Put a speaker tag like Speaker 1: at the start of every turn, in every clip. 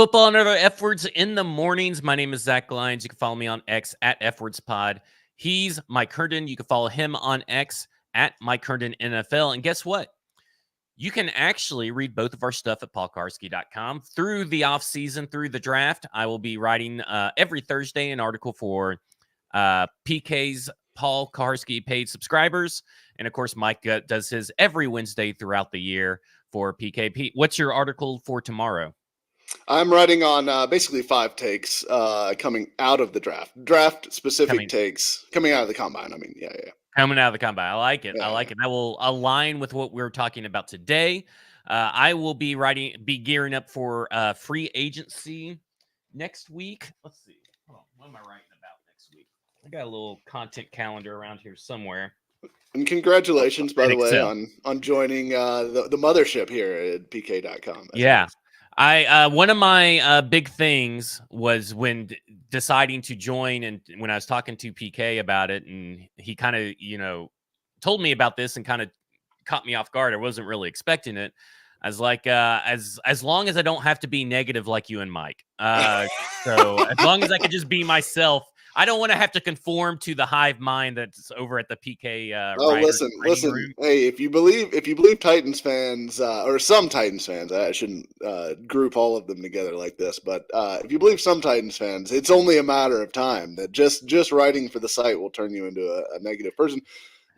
Speaker 1: football and other F words in the mornings. My name is Zach Lyons. You can follow me on X at F Words Pod. He's Mike Herndon. You can follow him on X at Mike Herndon NFL. And guess what? You can actually read both of our stuff at paulkarski.com through the offseason, through the draft. I will be writing every Thursday an article for PK's Paul Karski paid subscribers. And of course, Mike does his every Wednesday throughout the year for PKP. What's your article for tomorrow?
Speaker 2: I'm writing on basically 5 takes coming out of the draft specific takes coming out of the combine. I mean, yeah.
Speaker 1: Coming out of the combine. I like it.
Speaker 2: Yeah.
Speaker 1: I like it. That will align with what we're talking about today. I will be gearing up for free agency next week. Let's see. Hold on. What am I writing about next week? I got a little content calendar around here somewhere.
Speaker 2: And congratulations, by the way, on joining the mothership here at PK.com.
Speaker 1: Yeah. One of my big things was when deciding to join, and when I was talking to PK about it, and he kind of, told me about this and kind of caught me off guard. I wasn't really expecting it. I was like, as long as I don't have to be negative like you and Mike. So as long as I could just be myself, I don't want to have to conform to the hive mind that's over at the PK.
Speaker 2: Listen. Room. Hey, if you believe Titans fans, or some Titans fans, I shouldn't group all of them together like this, but if you believe some Titans fans, it's only a matter of time that just writing for the site will turn you into a negative person.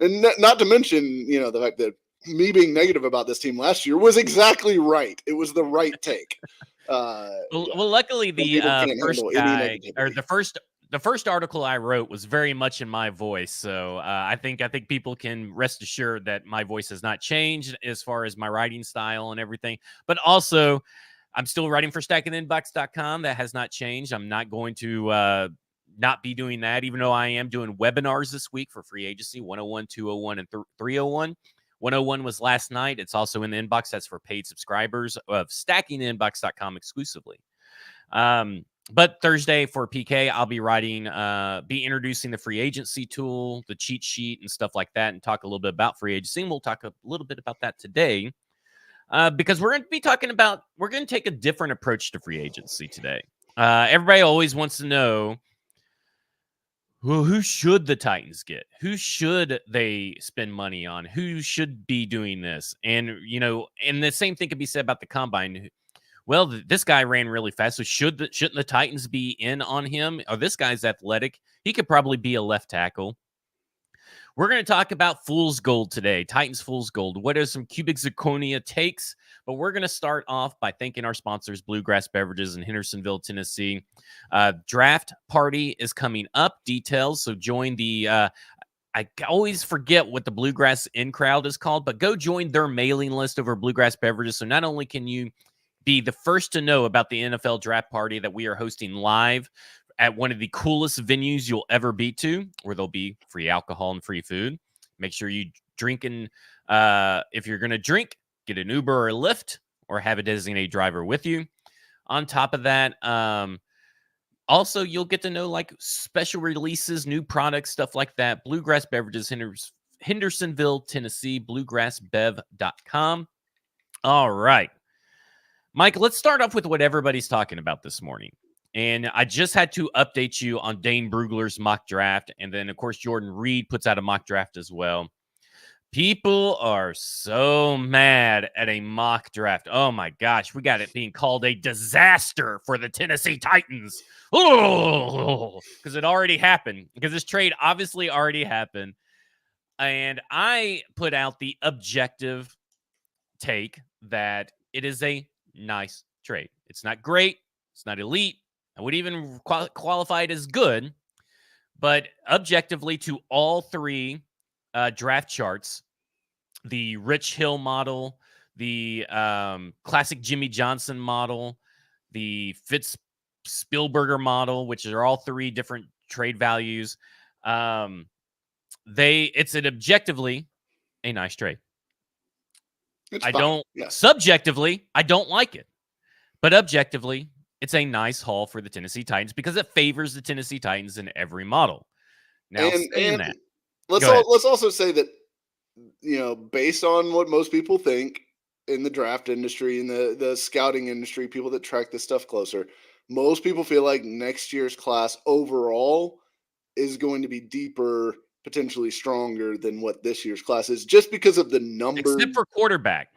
Speaker 2: And not to mention, the fact that me being negative about this team last year was exactly right. It was the right take.
Speaker 1: Well, luckily the first guy, or the first article I wrote was very much in my voice. So I think people can rest assured that my voice has not changed as far as my writing style and everything. But also, I'm still writing for stackandinbox.com. That has not changed. I'm not going to not be doing that, even though I am doing webinars this week for free agency 101, 201, and 301. 101 was last night. It's also in the inbox. That's for paid subscribers of stackinginbox.com exclusively. But Thursday for PK, I'll be be introducing the free agency tool, the cheat sheet, and stuff like that, and talk a little bit about free agency. And we'll talk a little bit about that today because we're going to take a different approach to free agency today. Everybody always wants to know, well, who should the Titans get? Who should they spend money on? Who should be doing this? And, and the same thing could be said about the combine. Well, this guy ran really fast, so shouldn't the Titans be in on him? Oh, this guy's athletic. He could probably be a left tackle. We're going to talk about Fool's Gold today, Titans Fool's Gold. What are some cubic zirconia takes? But we're going to start off by thanking our sponsors, Bluegrass Beverages in Hendersonville, Tennessee. Draft party is coming up. Details, so join the I always forget what the Bluegrass in crowd is called, but go join their mailing list over Bluegrass Beverages. So not only can you be the first to know about the NFL draft party that we are hosting live at one of the coolest venues you'll ever be to, where there'll be free alcohol and free food. Make sure you drink if you're going to drink, get an Uber or a Lyft or have a designated driver with you. On top of that, also, you'll get to know like special releases, new products, stuff like that. Bluegrass Beverages, Hendersonville, Tennessee, bluegrassbev.com. All right. Mike, let's start off with what everybody's talking about this morning. And I just had to update you on Dane Brugler's mock draft. And then, of course, Jordan Reed puts out a mock draft as well. People are so mad at a mock draft. Oh, my gosh. We got it being called a disaster for the Tennessee Titans. Oh, because it already happened. Because this trade obviously already happened. And I put out the objective take that it is a nice trade. It's not great. It's not elite. I would even qualify it as good. But objectively, to all three draft charts, the Rich Hill model, the classic Jimmy Johnson model, the Fitz Spielberger model, which are all three different trade values, it's an objectively a nice trade. Subjectively, I don't like it. But objectively, it's a nice haul for the Tennessee Titans because it favors the Tennessee Titans in every model. Now, saying that,
Speaker 2: let's also say that, based on what most people think, in the draft industry, in the scouting industry, people that track this stuff closer, most people feel like next year's class overall is going to be deeper, potentially stronger than what this year's class is, just because of the number.
Speaker 1: Except for quarterback.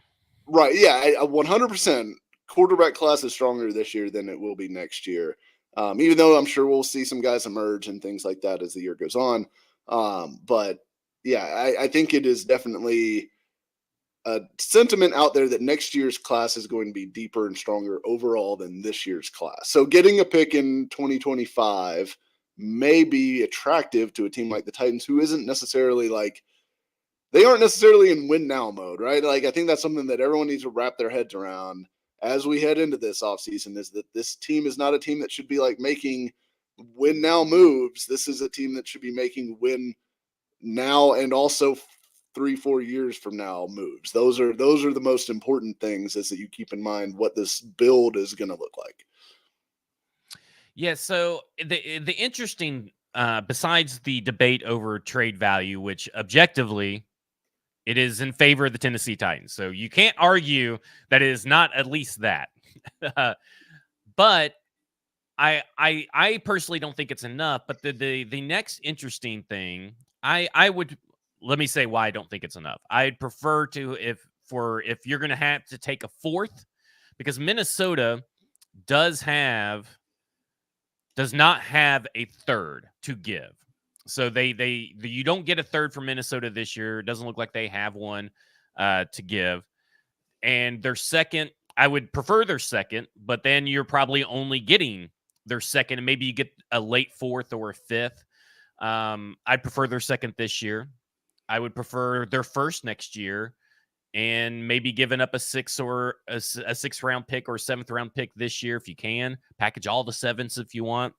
Speaker 2: Right. Yeah. 100% quarterback class is stronger this year than it will be next year. Even though I'm sure we'll see some guys emerge and things like that as the year goes on. But yeah, I think it is definitely a sentiment out there that next year's class is going to be deeper and stronger overall than this year's class. So getting a pick in 2025 may be attractive to a team like the Titans, who isn't necessarily like, they aren't necessarily in win now mode, right? Like, I think that's something that everyone needs to wrap their heads around as we head into this offseason, is that this team is not a team that should be like making win now moves. This is a team that should be making win now and also 3-4 years from now moves. Those are the most important things, is that you keep in mind what this build is going to look like.
Speaker 1: Yeah, so the interesting, besides the debate over trade value, which objectively it is in favor of the Tennessee Titans, so you can't argue that it is not at least that. But I personally don't think it's enough. But the next interesting thing, I would, let me say why I don't think it's enough. I'd prefer to, if you're going to have to take a fourth, because Minnesota does not have a third to give. So you don't get a third from Minnesota this year. It doesn't look like they have one to give. And their second, I would prefer their second, but then you're probably only getting their second, and maybe you get a late fourth or a fifth. I'd prefer their second this year. I would prefer their first next year, and maybe giving up a 6th or a 6th round pick or a 7th round pick this year if you can. Package all the 7s if you want.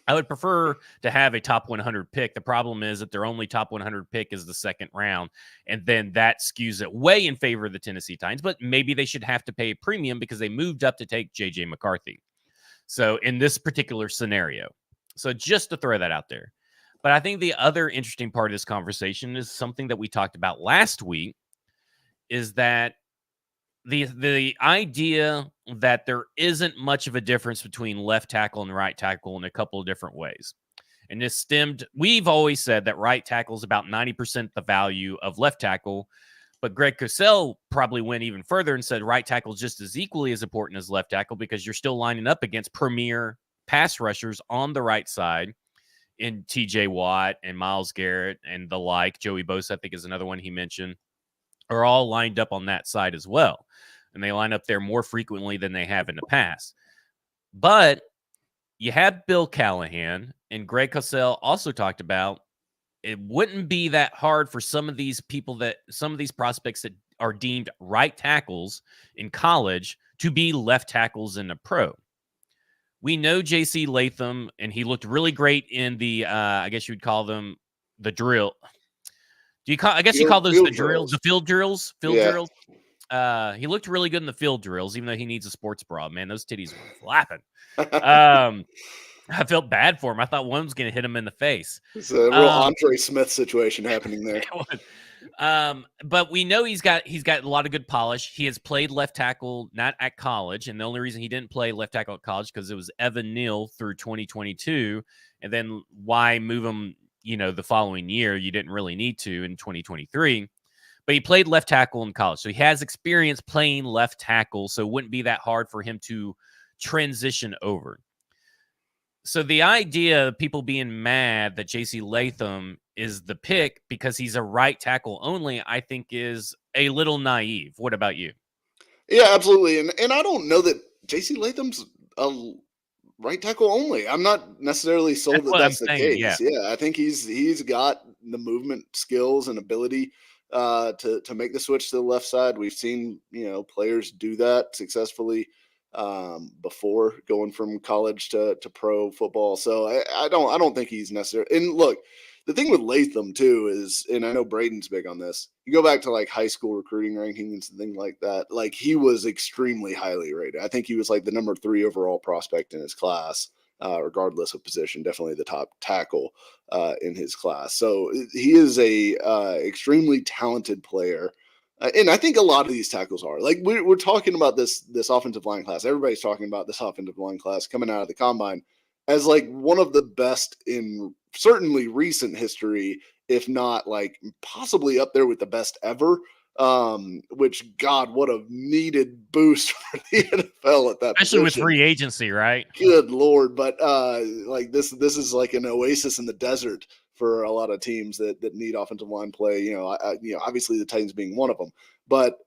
Speaker 1: I would prefer to have a top 100 pick. The problem is that their only top 100 pick is the 2nd round, and then that skews it way in favor of the Tennessee Titans. But maybe they should have to pay a premium because they moved up to take J.J. McCarthy. So in this particular scenario. So just to throw that out there. But I think the other interesting part of this conversation is something that we talked about last week, is that the idea that there isn't much of a difference between left tackle and right tackle in a couple of different ways. And this stemmed, we've always said that right tackle is about 90% the value of left tackle, but Greg Cosell probably went even further and said right tackle is just as equally as important as left tackle, because you're still lining up against premier pass rushers on the right side in TJ Watt and Myles Garrett and the like. Joey Bosa, I think, is another one he mentioned, are all lined up on that side as well. And they line up there more frequently than they have in the past. But you have Bill Callahan, and Greg Cosell also talked about it wouldn't be that hard for some of these prospects that are deemed right tackles in college to be left tackles in the pro. We know J.C. Latham, and he looked really great in the, I guess you would call them the drill. You call those the drills, the field drills, drills. He looked really good in the field drills, even though he needs a sports bra. Man, those titties were flapping. I felt bad for him. I thought one was going to hit him in the face.
Speaker 2: It's a real Andre Smith situation happening there.
Speaker 1: But we know he's got a lot of good polish. He has played left tackle, not at college, and the only reason he didn't play left tackle at college because it was Evan Neal through 2022, and then why move him? The following year, you didn't really need to in 2023. But he played left tackle in college, so he has experience playing left tackle. So it wouldn't be that hard for him to transition over. So the idea of people being mad that J.C. Latham is the pick because he's a right tackle only, I think is a little naive. What about you?
Speaker 2: Yeah, absolutely. And I don't know that J.C. Latham's a right tackle only. I'm not necessarily sold that's the case. Yeah, I think he's got the movement skills and ability to make the switch to the left side. We've seen players do that successfully before, going from college to pro football. So I don't think he's necessary. And look, the thing with Latham too is, and I know Braden's big on this, you go back to like high school recruiting rankings and things like that, like he was extremely highly rated. I think he was like the number 3 overall prospect in his class, regardless of position, definitely the top tackle in his class. So he is a extremely talented player. And I think a lot of these tackles are like we're talking about this offensive line class. Everybody's talking about this offensive line class coming out of the combine as like one of the best in certainly recent history, if not like possibly up there with the best ever. Which God, what a needed boost for the NFL at that
Speaker 1: especially
Speaker 2: position.
Speaker 1: with free agency, right?
Speaker 2: Good Lord. But like this is like an oasis in the desert for a lot of teams that need offensive line play. You know, obviously the Titans being one of them, but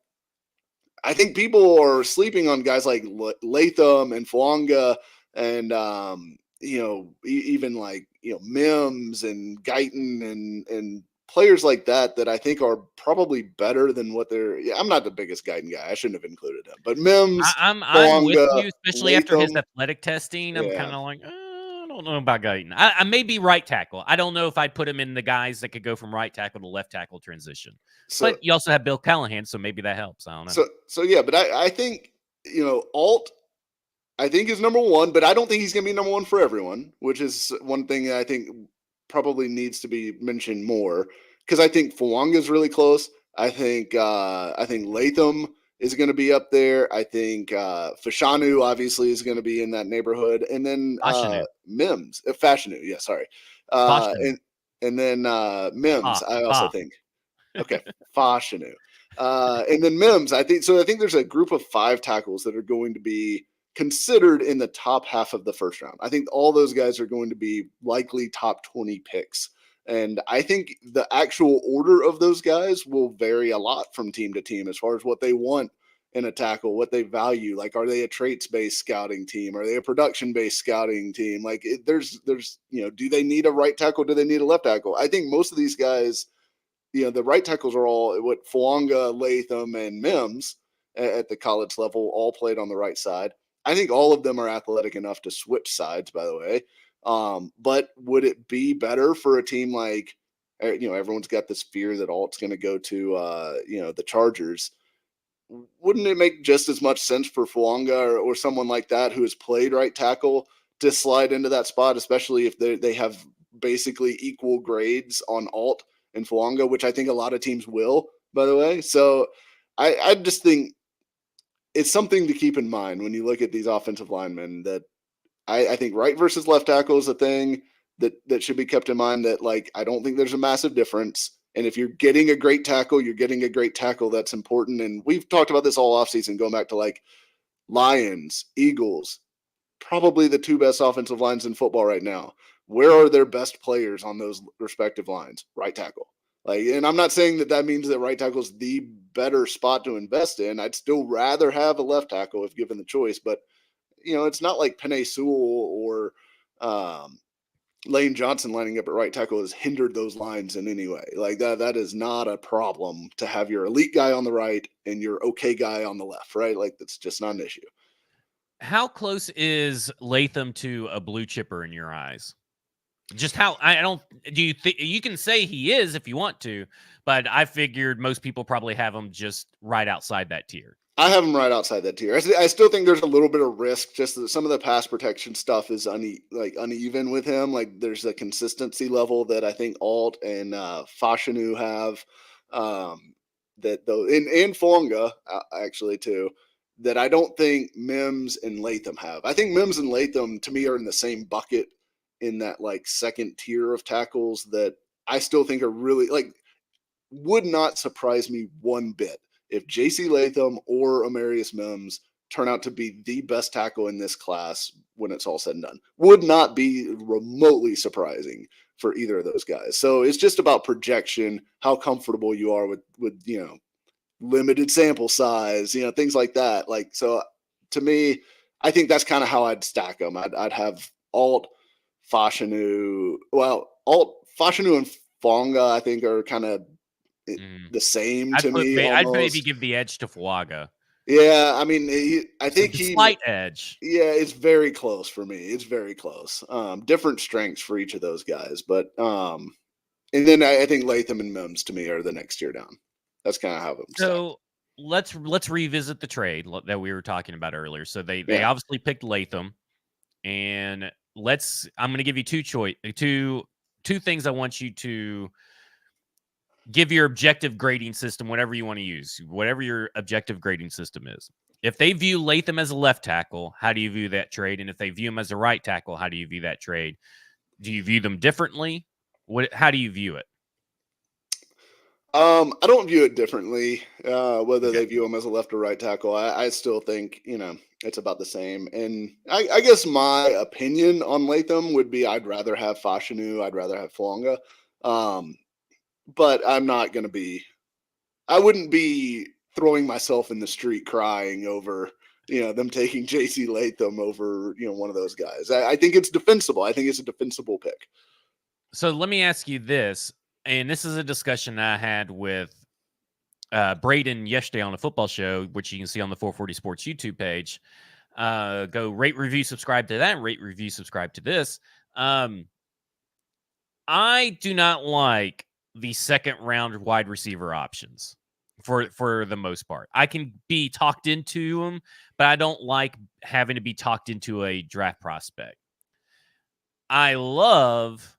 Speaker 2: I think people are sleeping on guys like Latham and Fuanga and even like Mims and Guyton and players like that I think are probably better than what they're. Yeah, I'm not the biggest Guyton guy. I shouldn't have included him, but Mims,
Speaker 1: I'm with
Speaker 2: Fuanga,
Speaker 1: you, especially
Speaker 2: Latham,
Speaker 1: after his athletic testing. I'm kind of like, I don't know about Guyton. I may be right tackle. I don't know if I'd put him in the guys that could go from right tackle to left tackle transition. But you also have Bill Callahan, so maybe that helps. I don't know.
Speaker 2: So yeah, but I think Alt, I think is number one, but I don't think he's going to be number one for everyone, which is one thing I think probably needs to be mentioned more because I think Fuanga is really close. I think Latham is going to be up there. I think Fashanu obviously is going to be in that neighborhood, and then Mims, Fashanu, yeah, sorry, and then Mims. I also think. Okay, Fashanu. And then Mims, I think there's a group of 5 tackles that are going to be considered in the top half of the first round. I think all those guys are going to be likely top 20 picks. And I think the actual order of those guys will vary a lot from team to team as far as what they want in a tackle, what they value. Like, are they a traits-based scouting team? Are they a production-based scouting team? Like, there's do they need a right tackle? Do they need a left tackle? I think most of these guys, the right tackles are all what Fuanga, Latham, and Mims at the college level all played on the right side. I think all of them are athletic enough to switch sides, by the way. But would it be better for a team like, everyone's got this fear that Alt's going to go to, the Chargers. Wouldn't it make just as much sense for Fuanga or someone like that who has played right tackle to slide into that spot, especially if they have basically equal grades on Alt and Fuanga, which I think a lot of teams will, by the way. So I just think it's something to keep in mind when you look at these offensive linemen that I think right versus left tackle is a thing that should be kept in mind, that like, I don't think there's a massive difference. And if you're getting a great tackle, you're getting a great tackle. That's important. And we've talked about this all offseason, going back to like Lions, Eagles, probably the 2 best offensive lines in football right now. Where are their best players on those respective lines? Right tackle. Like, and I'm not saying that means that right tackle is the better spot to invest in. I'd still rather have a left tackle if given the choice, but it's not like Penei Sewell or Lane Johnson lining up at right tackle has hindered those lines in any way. Like that is not a problem to have your elite guy on the right and your okay guy on the left, right? Like, that's just not an issue.
Speaker 1: How close is Latham to a blue chipper in your eyes? Just how do you think you can say he is if you want to, but I figured most people probably have him just right outside that tier.
Speaker 2: I have him right outside that tier. I still think there's a little bit of risk. Just that some of the pass protection stuff is uneven with him. Like, there's a consistency level that I think Alt and Fashanu have. That though, and Fuanga actually too, that I don't think Mims and Latham have. I think Mims and Latham to me are in the same bucket, in that like second tier of tackles that I still think are really, like, would not surprise me one bit if JC Latham or Amarius Mims turn out to be the best tackle in this class when it's all said and done. Would not be remotely surprising for either of those guys. So it's just about projection, how comfortable you are with limited sample size, things like that. Like, so to me, I think that's kind of how I'd stack them. I'd have Alt, Fashanu. Well, Alt, Fashanu, and Fuanga, I think, are kind of the same to me.
Speaker 1: I'd maybe give the edge to Fuanga.
Speaker 2: Yeah, I mean, I think
Speaker 1: slight edge.
Speaker 2: Yeah, it's very close for me. It's very close. Different strengths for each of those guys, but and then I think Latham and Mims to me are the next tier down. That's kind of how I'm
Speaker 1: so stacked. Let's revisit the trade that we were talking about earlier. So they obviously picked Latham, and I'm going to give you two things I want you to give your objective grading system, whatever you want to use, whatever your objective grading system is. If they view Latham as a left tackle, how do you view that trade? And if they view him as a right tackle, how do you view that trade? Do you view them differently? How do you view it?
Speaker 2: I don't view it differently, whether they view him as a left or right tackle. I still think, it's about the same. And I guess my opinion on Latham would be I'd rather have Fashanu. I'd rather have Fuanga. But I'm not going to be – I wouldn't be throwing myself in the street crying over, them taking J.C. Latham over, one of those guys. I think it's defensible. I think it's a defensible pick.
Speaker 1: So let me ask you this. And this is a discussion I had with Braden yesterday on the football show, which you can see on the 440 Sports YouTube page. Go rate, review, subscribe to that. Rate, review, subscribe to this. I do not like the second round wide receiver options for the most part. I can be talked into them, but I don't like having to be talked into a draft prospect. I love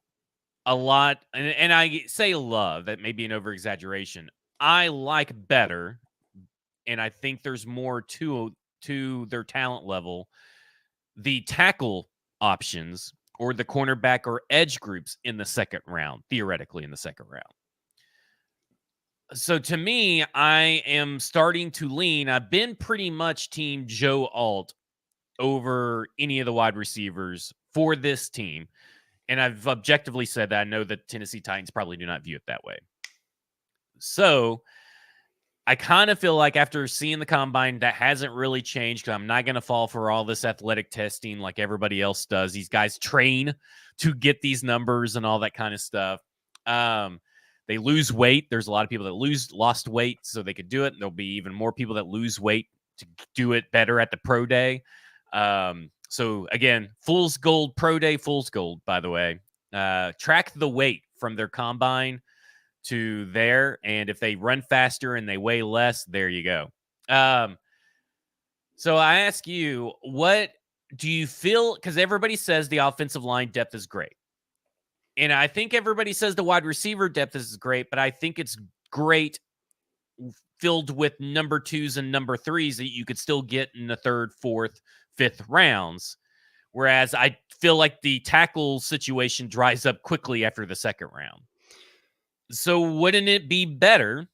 Speaker 1: a lot, and I say love, that may be an over-exaggeration. I like better, and I think there's more to their talent level, the tackle options or the cornerback or edge groups in the second round, theoretically in the second round. So to me, I am starting to lean. I've been pretty much team Joe Alt over any of the wide receivers for this team. And I've objectively said that I know that Tennessee Titans probably do not view it that way. So I kind of feel like after seeing the combine, that hasn't really changed, because I'm not going to fall for all this athletic testing like everybody else does. These guys train to get these numbers and all that kind of stuff. They lose weight. There's a lot of people that lost weight so they could do it. And there'll be even more people that lose weight to do it better at the pro day. So again, Fool's Gold Pro Day, Fool's Gold, by the way. Track the weight from their combine to there, and if they run faster and they weigh less, there you go. So I ask you, what do you feel? Because everybody says the offensive line depth is great. And I think everybody says the wide receiver depth is great, but I think it's great filled with number 2s and number 3s that you could still get in the 3rd, 4th, 5th rounds. Whereas I feel like the tackle situation dries up quickly after the 2nd round. So wouldn't it be better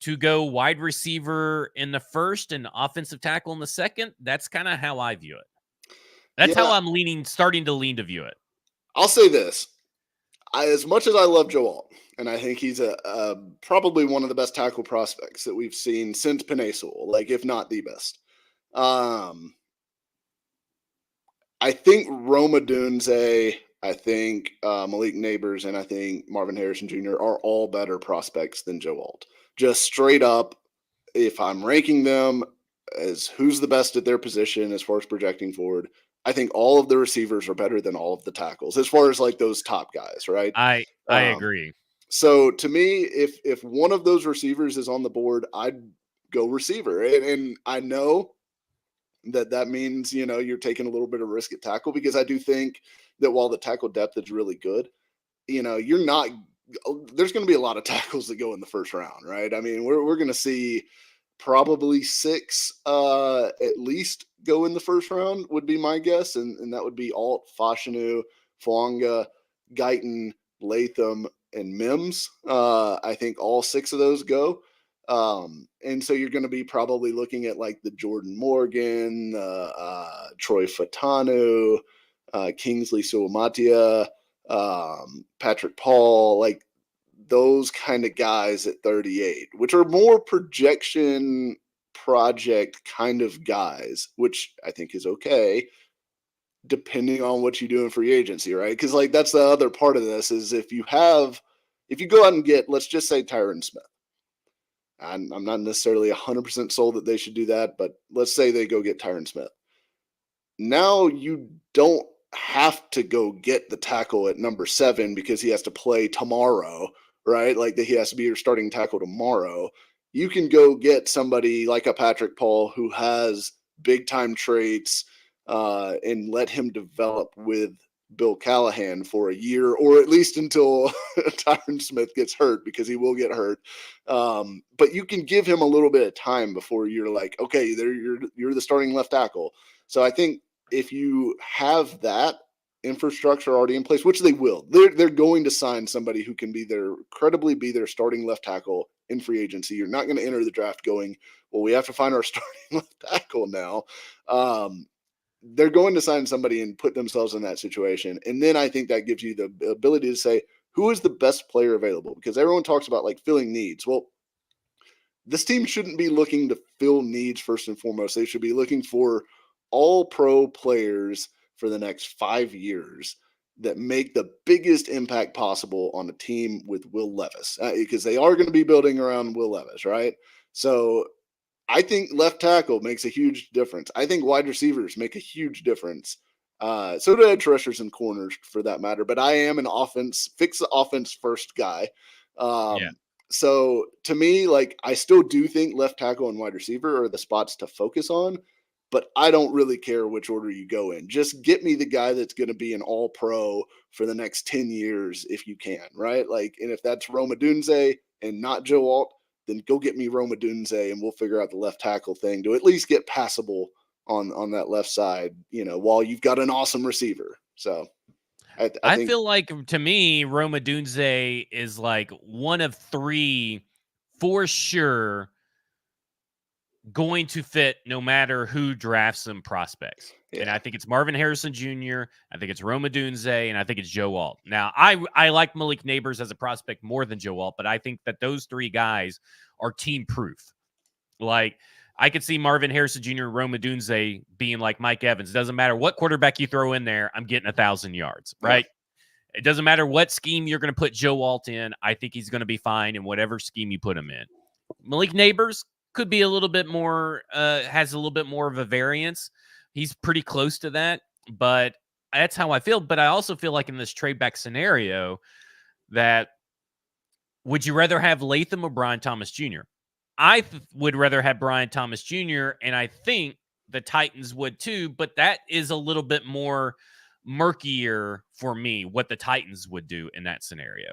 Speaker 1: to go wide receiver in the 1st and offensive tackle in the 2nd? That's kind of how I view it. That's how I'm starting to lean to view it.
Speaker 2: I'll say this. As much as I love Joe Alt, and I think he's probably one of the best tackle prospects that we've seen since Penei Sewell, like if not the best. I think Rome Odunze, I think Malik Neighbors, and I think Marvin Harrison Jr. are all better prospects than Joe Alt. Just straight up, if I'm ranking them as who's the best at their position as far as projecting forward, I think all of the receivers are better than all of the tackles as far as like those top guys, right?
Speaker 1: I agree.
Speaker 2: So to me, if one of those receivers is on the board, I'd go receiver. And I know that means, you're taking a little bit of risk at tackle, because I do think that while the tackle depth is really good, there's going to be a lot of tackles that go in the 1st round, right? I mean, we're going to see probably 6 at least go in the 1st round would be my guess. And that would be Alt, Fashanu, Fuanga, Guyton, Latham, and Mims. I think all 6 of those go. And so you're going to be probably looking at like the Jordan Morgan, Troy Fatanu, Kingsley Suamatia, Patrick Paul, like those kind of guys at 38, which are more projection project kind of guys, which I think is okay, depending on what you do in free agency, right? Because like that's the other part of this is if you go out and get, let's just say Tyron Smith. I'm not necessarily 100% sold that they should do that, but let's say they go get Tyron Smith. Now you don't have to go get the tackle at number 7 because he has to play tomorrow, right? Like he has to be your starting tackle tomorrow. You can go get somebody like a Patrick Paul who has big time traits and let him develop with Bill Callahan for a year, or at least until Tyron Smith gets hurt, because he will get hurt. But you can give him a little bit of time before you're like, okay, you're the starting left tackle. So I think if you have that infrastructure already in place, which they will, they're going to sign somebody who can credibly be their starting left tackle in free agency. You're not going to enter the draft going, well, we have to find our starting left tackle now. They're going to sign somebody and put themselves in that situation. And then I think that gives you the ability to say, who is the best player available? Because everyone talks about like filling needs. Well, this team shouldn't be looking to fill needs first and foremost. They should be looking for all pro players for the next 5 years that make the biggest impact possible on a team with Will Levis, because they are going to be building around Will Levis, right? So I think left tackle makes a huge difference. I think wide receivers make a huge difference. So do edge rushers and corners for that matter. But I am an fix the offense first guy. So to me, like, I still do think left tackle and wide receiver are the spots to focus on, but I don't really care which order you go in. Just get me the guy that's going to be an all pro for the next 10 years if you can, right? Like, and if that's Rome Odunze and not Joe Alt, then go get me Rome Odunze and we'll figure out the left tackle thing to at least get passable on that left side, while you've got an awesome receiver. So I think,
Speaker 1: feel like, to me, Rome Odunze is like one of 3 for sure going to fit no matter who drafts them prospects. Yeah. And I think it's Marvin Harrison Jr., I think it's Rome Odunze, and I think it's Joe Alt. Now, I like Malik Nabers as a prospect more than Joe Alt, but I think that those 3 guys are team proof. Like, I could see Marvin Harrison Jr. and Rome Odunze being like Mike Evans. It doesn't matter what quarterback you throw in there, I'm getting 1,000 yards, right? Yeah. It doesn't matter what scheme you're going to put Joe Alt in. I think he's going to be fine in whatever scheme you put him in. Malik Nabers could be a little bit more, has a little bit more of a variance. He's pretty close to that, but that's how I feel. But I also feel like in this trade back scenario that, would you rather have Latham or Brian Thomas Jr.? I would rather have Brian Thomas Jr., and I think the Titans would too, but that is a little bit more murkier for me, what the Titans would do in that scenario.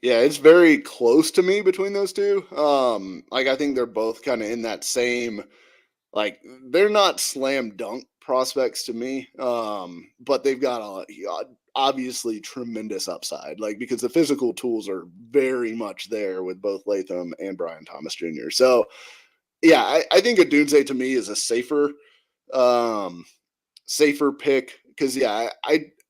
Speaker 2: Yeah, it's very close to me between those two. Like, I think they're both kind of in that same, like, they're not slam dunk prospects to me, but they've got obviously tremendous upside, like, because the physical tools are very much there with both Latham and Brian Thomas Jr. So, yeah, I think Odunze to me is a safer pick, because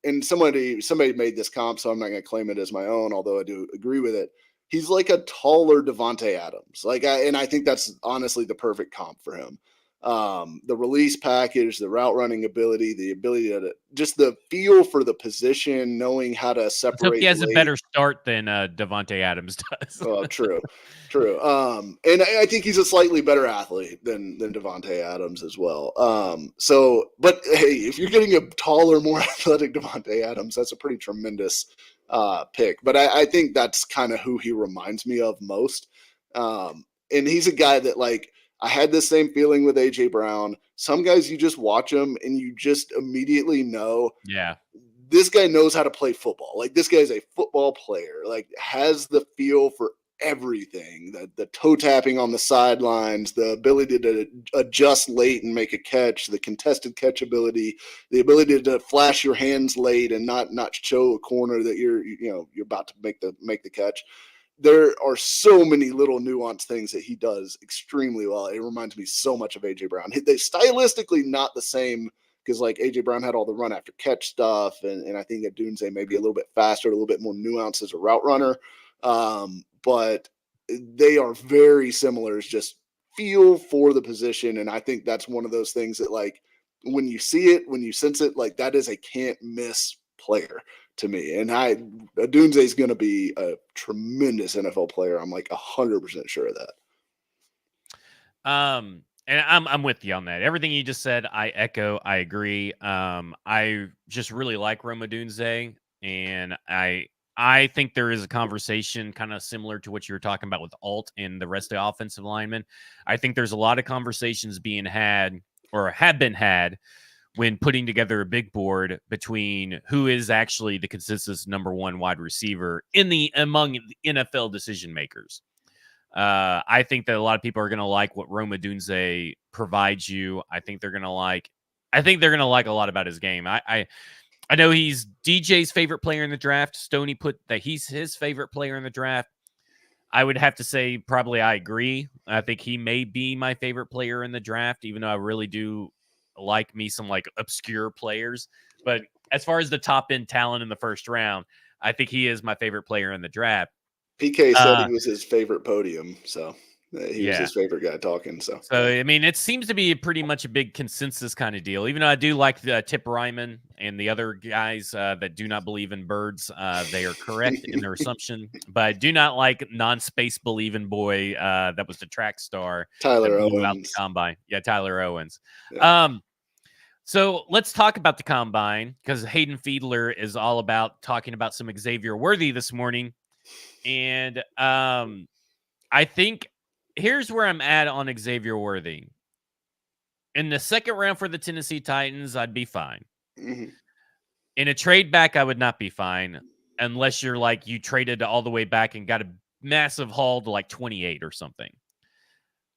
Speaker 2: and somebody made this comp, so I'm not going to claim it as my own, although I do agree with it. He's like a taller Davante Adams. And I think that's honestly the perfect comp for him. The release package, the route running ability, the ability to just the feel for the position, knowing how to separate. I hope
Speaker 1: he has a better start than Davante Adams does.
Speaker 2: Oh, true. And I think he's a slightly better athlete than Davante Adams as well. But hey, if you're getting a taller, more athletic Davante Adams, that's a pretty tremendous pick. But I think that's kind of who he reminds me of most. And he's a guy that, like, I had the same feeling with A.J. Brown. Some guys, you just watch them and you just immediately know, this guy knows how to play football. Like, this guy's a football player, like, has the feel for everything, the toe tapping on the sidelines, the ability to adjust late and make a catch, the contested catch ability, the ability to flash your hands late and not show a corner that you're about to make the catch. There are so many little nuanced things that he does extremely well. It reminds me so much of A.J. Brown. They stylistically not the same, because, like, A.J. Brown had all the run after catch stuff, and I think Odunze may be a little bit faster, a little bit more nuanced as a route runner. But they are very similar. It's just feel for the position, and I think that's one of those things that, like, when you see it, when you sense it, like, that is a can't miss player to me. And Odunze is going to be a tremendous NFL player. I'm like 100% sure of that.
Speaker 1: And I'm with you on that. Everything you just said, I echo. I agree. I just really like Rome Odunze, and I think there is a conversation kind of similar to what you were talking about with Alt and the rest of the offensive linemen. I think there's a lot of conversations being had or have been had when putting together a big board between who is actually the consensus number one wide receiver among NFL decision makers. I think that a lot of people are going to like what Rome Odunze provides you. I think they're going to like a lot about his game. I know he's DJ's favorite player in the draft. Stoney put that he's his favorite player in the draft. I would have to say probably I agree. I think he may be my favorite player in the draft, even though I really do like me some like obscure players. But as far as the top end talent in the first round, I think he is my favorite player in the draft.
Speaker 2: PK said he was his favorite podium, so he was his favorite guy talking. So
Speaker 1: I mean, it seems to be pretty much a big consensus kind of deal. Even though I do like the Tip Ryman and the other guys that do not believe in birds, they are correct in their assumption. But I do not like non-space believing boy that was the track star
Speaker 2: Tyler
Speaker 1: that blew
Speaker 2: Owens
Speaker 1: out the combine. Yeah, Tyler Owens.
Speaker 2: Yeah.
Speaker 1: So let's talk about the combine because Hayden Fiedler is all about talking about some Xavier Worthy this morning. And I think here's where I'm at on Xavier Worthy. In the second round for the Tennessee Titans, I'd be fine.
Speaker 2: Mm-hmm.
Speaker 1: In a trade back, I would not be fine unless you're like you traded all the way back and got a massive haul to like 28 or something.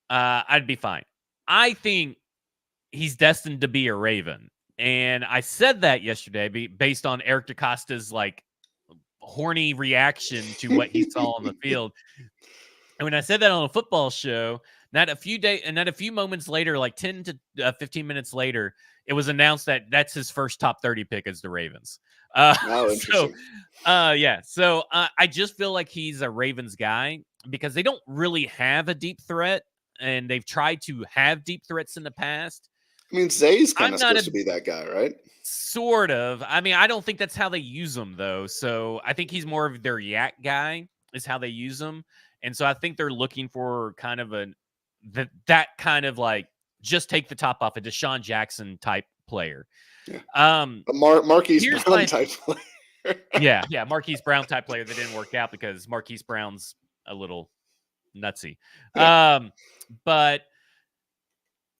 Speaker 1: I'd be fine. I think he's destined to be a Raven. And I said that yesterday based on Eric DaCosta's like horny reaction to what he saw on the field. And when I said that on a football show, not a few moments later, like 10 to 15 minutes later, it was announced that that's his first top 30 pick as the Ravens.
Speaker 2: Interesting.
Speaker 1: So I just feel like he's a Ravens guy because they don't really have a deep threat, and they've tried to have deep threats in the past.
Speaker 2: I mean, Zay's kind of supposed to be that guy, right?
Speaker 1: Sort of. I mean, I don't think that's how they use him, though. So I think he's more of their yak guy is how they use him. And so I think they're looking for kind of that kind of like just take the top off a Deshaun Jackson type player.
Speaker 2: Yeah. Marquise Brown type player.
Speaker 1: yeah, Marquise Brown type player that didn't work out because Marquise Brown's a little nutsy. Yeah. But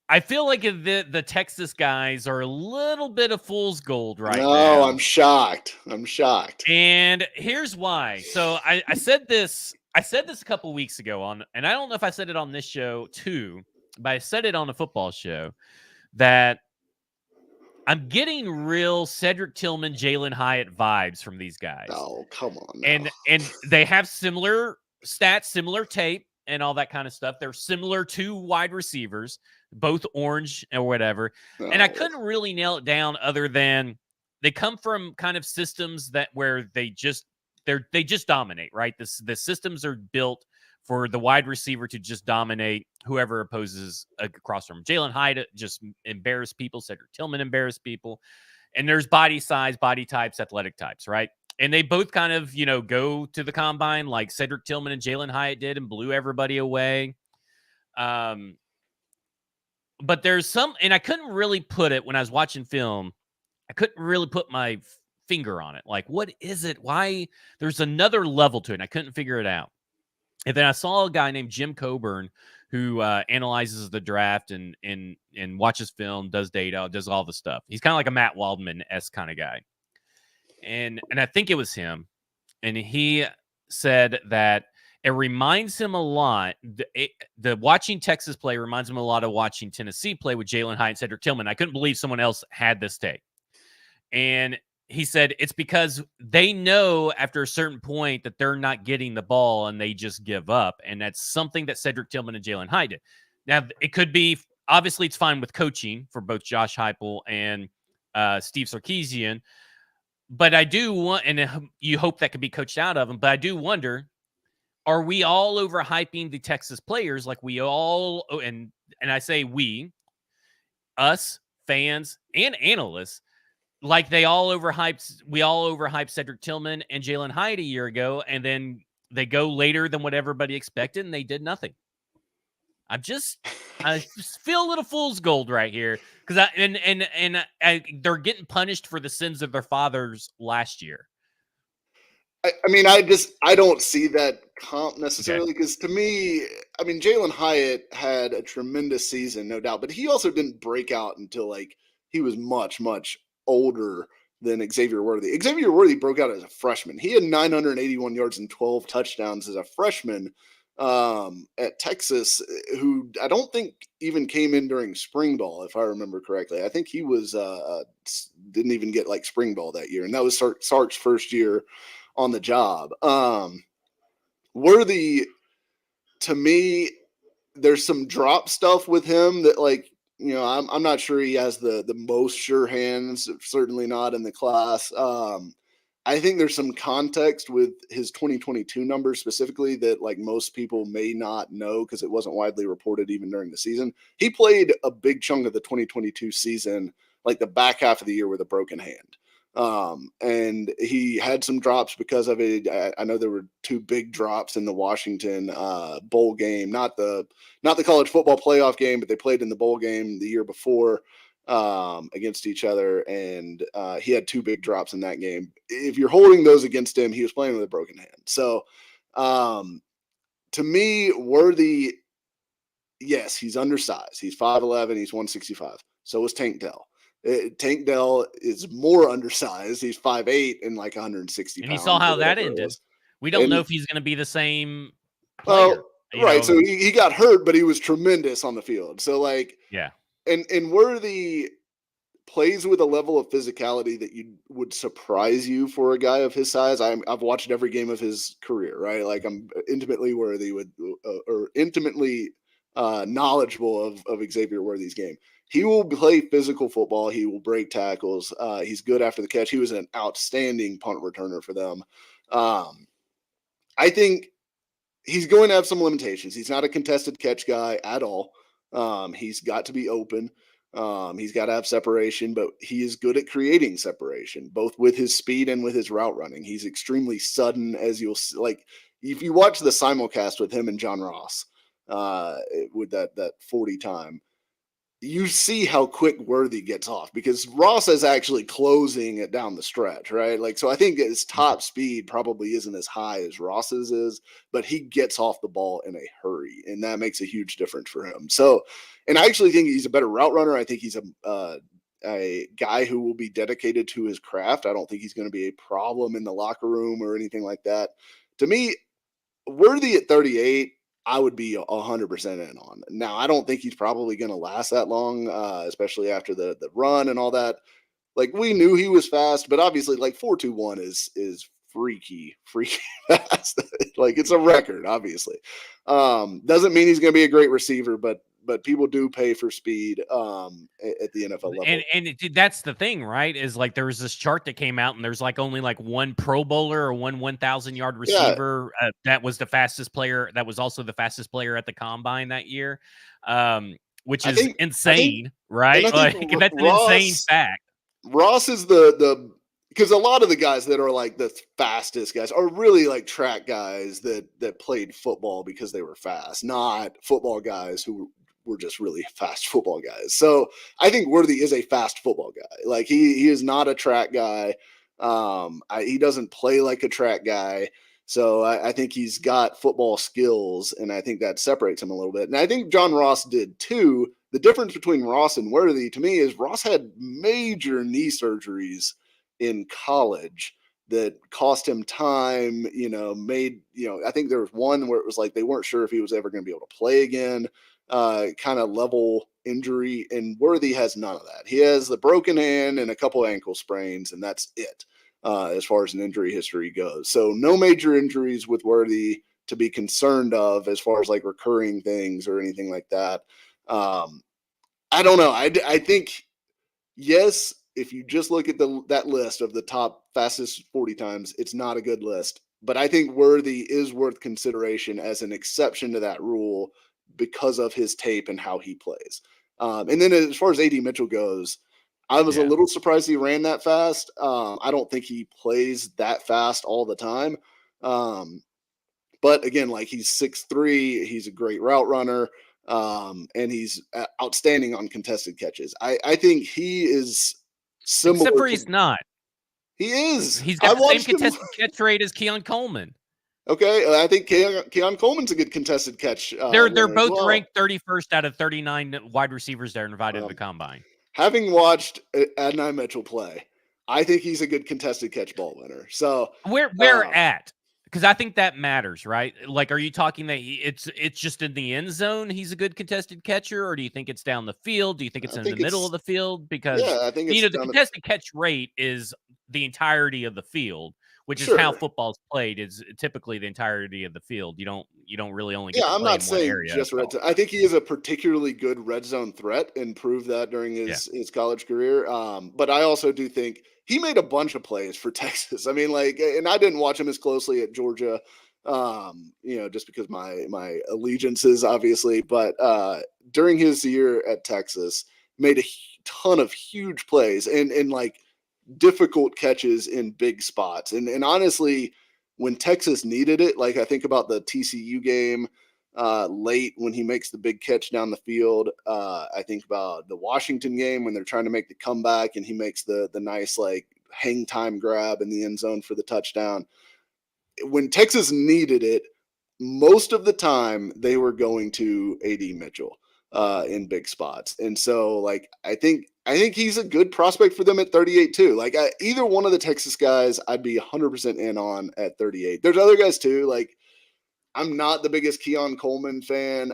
Speaker 1: I feel like the Texas guys are a little bit of fool's gold now.
Speaker 2: No, I'm shocked.
Speaker 1: And here's why. So I said this a couple weeks ago and I don't know if I said it on this show too, but I said it on a football show that I'm getting real Cedric Tillman, Jalen Hyatt vibes from these guys.
Speaker 2: Oh, come on.
Speaker 1: Now. And they have similar stats, similar tape, and all that kind of stuff. They're similar to wide receivers, both orange or whatever. Oh. And I couldn't really nail it down other than they come from kind of systems where they just dominate, right? The systems are built for the wide receiver to just dominate whoever opposes across from him. Jalen Hyatt just embarrass people. Cedric Tillman embarrass people. And there's body size, body types, athletic types, right? And they both kind of, go to the combine like Cedric Tillman and Jalen Hyatt did and blew everybody away. But there's and I couldn't really put it when I was watching film. I couldn't really put my finger on it. Like, what is it? Why? There's another level to it. And I couldn't figure it out. And then I saw a guy named Jim Coburn who analyzes the draft and watches film, does data, does all the stuff. He's kind of like a Matt Waldman-esque kind of guy. And I think it was him. And he said that it reminds him a lot. The watching Texas play reminds him a lot of watching Tennessee play with Jalen Hyatt and Cedric Tillman. I couldn't believe someone else had this take. And he said it's because they know after a certain point that they're not getting the ball and they just give up. And that's something that Cedric Tillman and Jalen Hyatt did. Now, it could be, obviously, it's fine with coaching for both Josh Heupel and Steve Sarkisian. But I do want, and you hope that could be coached out of them, but I do wonder, are we all overhyping the Texas players like we all, and I say we, us, fans, and analysts, like we all overhyped Cedric Tillman and Jalen Hyatt a year ago, and then they go later than what everybody expected, and they did nothing. I just feel a little fool's gold right here because they're getting punished for the sins of their fathers last year.
Speaker 2: I mean, I don't see that comp necessarily because to me, I mean, Jalen Hyatt had a tremendous season, no doubt, but he also didn't break out until like much older than Xavier Worthy. Xavier Worthy broke out as a freshman. He had 981 yards and 12 touchdowns as a freshman at Texas, who I don't think even came in during spring ball, if I remember correctly. I think he was didn't even get like spring ball that year, and that was Sark's first year on the job. Worthy, to me, there's some drop stuff with him that, like, you know, I'm not sure he has the most sure hands, certainly not in the class. I think there's some context with his 2022 numbers specifically that, like, most people may not know because it wasn't widely reported even during the season. He played a big chunk of the 2022 season, like the back half of the year, with a broken hand. And he had some drops because of it. I know there were 2 big drops in the Washington bowl game, not the college football playoff game, but they played in the bowl game the year before against each other, and he had 2 big drops in that game. If you're holding those against him, he was playing with a broken hand. So to me, Worthy, yes, he's undersized. He's 5'11", he's 165. So is Tank Dell. Tank Dell is more undersized. He's 5'8" and like 160
Speaker 1: pounds.
Speaker 2: And
Speaker 1: you saw how that ended. We don't know if he's going to be the same player.
Speaker 2: Right. So he got hurt, but he was tremendous on the field. So, like,
Speaker 1: yeah.
Speaker 2: And Worthy plays with a level of physicality that would surprise you for a guy of his size. I've watched every game of his career, right? Like, I'm intimately knowledgeable of Xavier Worthy's game. He will play physical football. He will break tackles. He's good after the catch. He was an outstanding punt returner for them. I think he's going to have some limitations. He's not a contested catch guy at all. He's got to be open. He's got to have separation, but he is good at creating separation, both with his speed and with his route running. He's extremely sudden, as you'll see. Like, if you watch the simulcast with him and John Ross with that 40 time, you see how quick Worthy gets off, because Ross is actually closing it down the stretch, right? Like, so I think his top speed probably isn't as high as Ross's is, but he gets off the ball in a hurry, and that makes a huge difference for him. So, and I actually think he's a better route runner. I think he's a guy who will be dedicated to his craft. I don't think he's going to be a problem in the locker room or anything like that. To me, Worthy at 38, I would be 100% in on. Now, I don't think he's probably going to last that long, especially after the run and all that. Like, we knew he was fast, but obviously, like, 4.21 is freaky fast. Like, it's a record, obviously. Doesn't mean he's going to be a great receiver, but people do pay for speed at the NFL level.
Speaker 1: And that's the thing, right? Is, like, there was this chart that came out, and there's like only like one Pro Bowler or one 1,000-yard receiver that was the fastest player. That was also the fastest player at the combine that year, which is insane, right? Like, that's an insane fact.
Speaker 2: Ross is because a lot of the guys that are like the fastest guys are really like track guys that played football because they were fast, not football guys who were just really fast football guys. So I think Worthy is a fast football guy. Like, he is not a track guy. He doesn't play like a track guy. So I think he's got football skills, and I think that separates him a little bit. And I think John Ross did too. The difference between Ross and Worthy, to me, is Ross had major knee surgeries in college that cost him time, I think there was one where it was like they weren't sure if he was ever going to be able to play again, kind of level injury, and Worthy has none of that. He has the broken hand and a couple ankle sprains, and that's it as far as an injury history goes. So no major injuries with Worthy to be concerned of as far as like recurring things or anything like that. I don't know. I think, yes, if you just look at that list of the top fastest 40 times, it's not a good list. But I think Worthy is worth consideration as an exception to that rule because of his tape and how he plays. And then as far as A.D. Mitchell goes, I was a little surprised he ran that fast. I don't think he plays that fast all the time. But again, like, he's 6'3", he's a great route runner, and he's outstanding on contested catches. I think he is similar.
Speaker 1: Except for he's not.
Speaker 2: He is.
Speaker 1: He's got the same contested catch rate as Keon Coleman.
Speaker 2: Okay, I think Keon Coleman's a good contested catch.
Speaker 1: They're both ranked 31st out of 39 wide receivers that are invited to the combine.
Speaker 2: having watched Adonai Mitchell play, I think he's a good contested catch ball winner. So
Speaker 1: where at? Because I think that matters, right? Like, are you talking that it's just in the end zone he's a good contested catcher, or do you think it's down the field? Do you think it's in the middle of the field? Because
Speaker 2: I think it's
Speaker 1: the contested catch rate is the entirety of the field, which is how football's played. Is typically the entirety of the field. You don't really only get to
Speaker 2: I'm
Speaker 1: play
Speaker 2: not
Speaker 1: in one
Speaker 2: saying
Speaker 1: area.
Speaker 2: just red zone. I think he is a particularly good red zone threat and proved that during his college career. But I also do think he made a bunch of plays for Texas. I mean, like, and I didn't watch him as closely at Georgia, just because my allegiances, obviously. But during his year at Texas, made a ton of huge plays and like difficult catches in big spots. And honestly, when Texas needed it, like I think about the TCU game late when he makes the big catch down the field. I think about the Washington game when they're trying to make the comeback and he makes the nice like hang time grab in the end zone for the touchdown. When Texas needed it, most of the time they were going to AD Mitchell in big spots. And so like I think he's a good prospect for them at 38 too. Like either one of the Texas guys, I'd be 100% in on at 38. There's other guys too. Like I'm not the biggest Keon Coleman fan.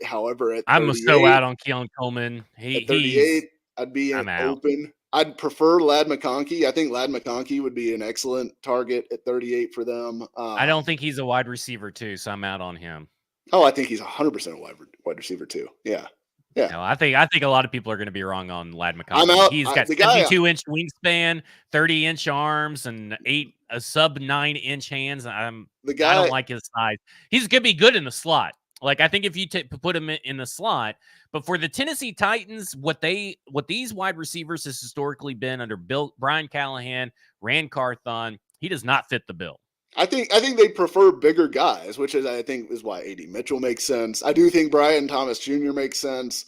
Speaker 2: However, at 38,
Speaker 1: I'm so out on Keon Coleman.
Speaker 2: At 38, I'd be open. I'd prefer Ladd McConkey. I think Ladd McConkey would be an excellent target at 38 for them.
Speaker 1: I don't think he's a wide receiver too, so I'm out on him.
Speaker 2: Oh, I think he's 100% a wide receiver too. Yeah. Yeah.
Speaker 1: No, I think a lot of people are going to be wrong on Ladd McConkey.
Speaker 2: I'm out.
Speaker 1: He's got 72-inch wingspan, 30-inch arms, and a sub 9-inch hands. I don't like his size. He's going to be good in the slot. Like I think if you put him in the slot, but for the Tennessee Titans, what these wide receivers has historically been under Brian Callahan, Ran Carthon, he does not fit the bill.
Speaker 2: I think they prefer bigger guys, which is I think is why AD Mitchell makes sense. I do think Brian Thomas Jr. makes sense.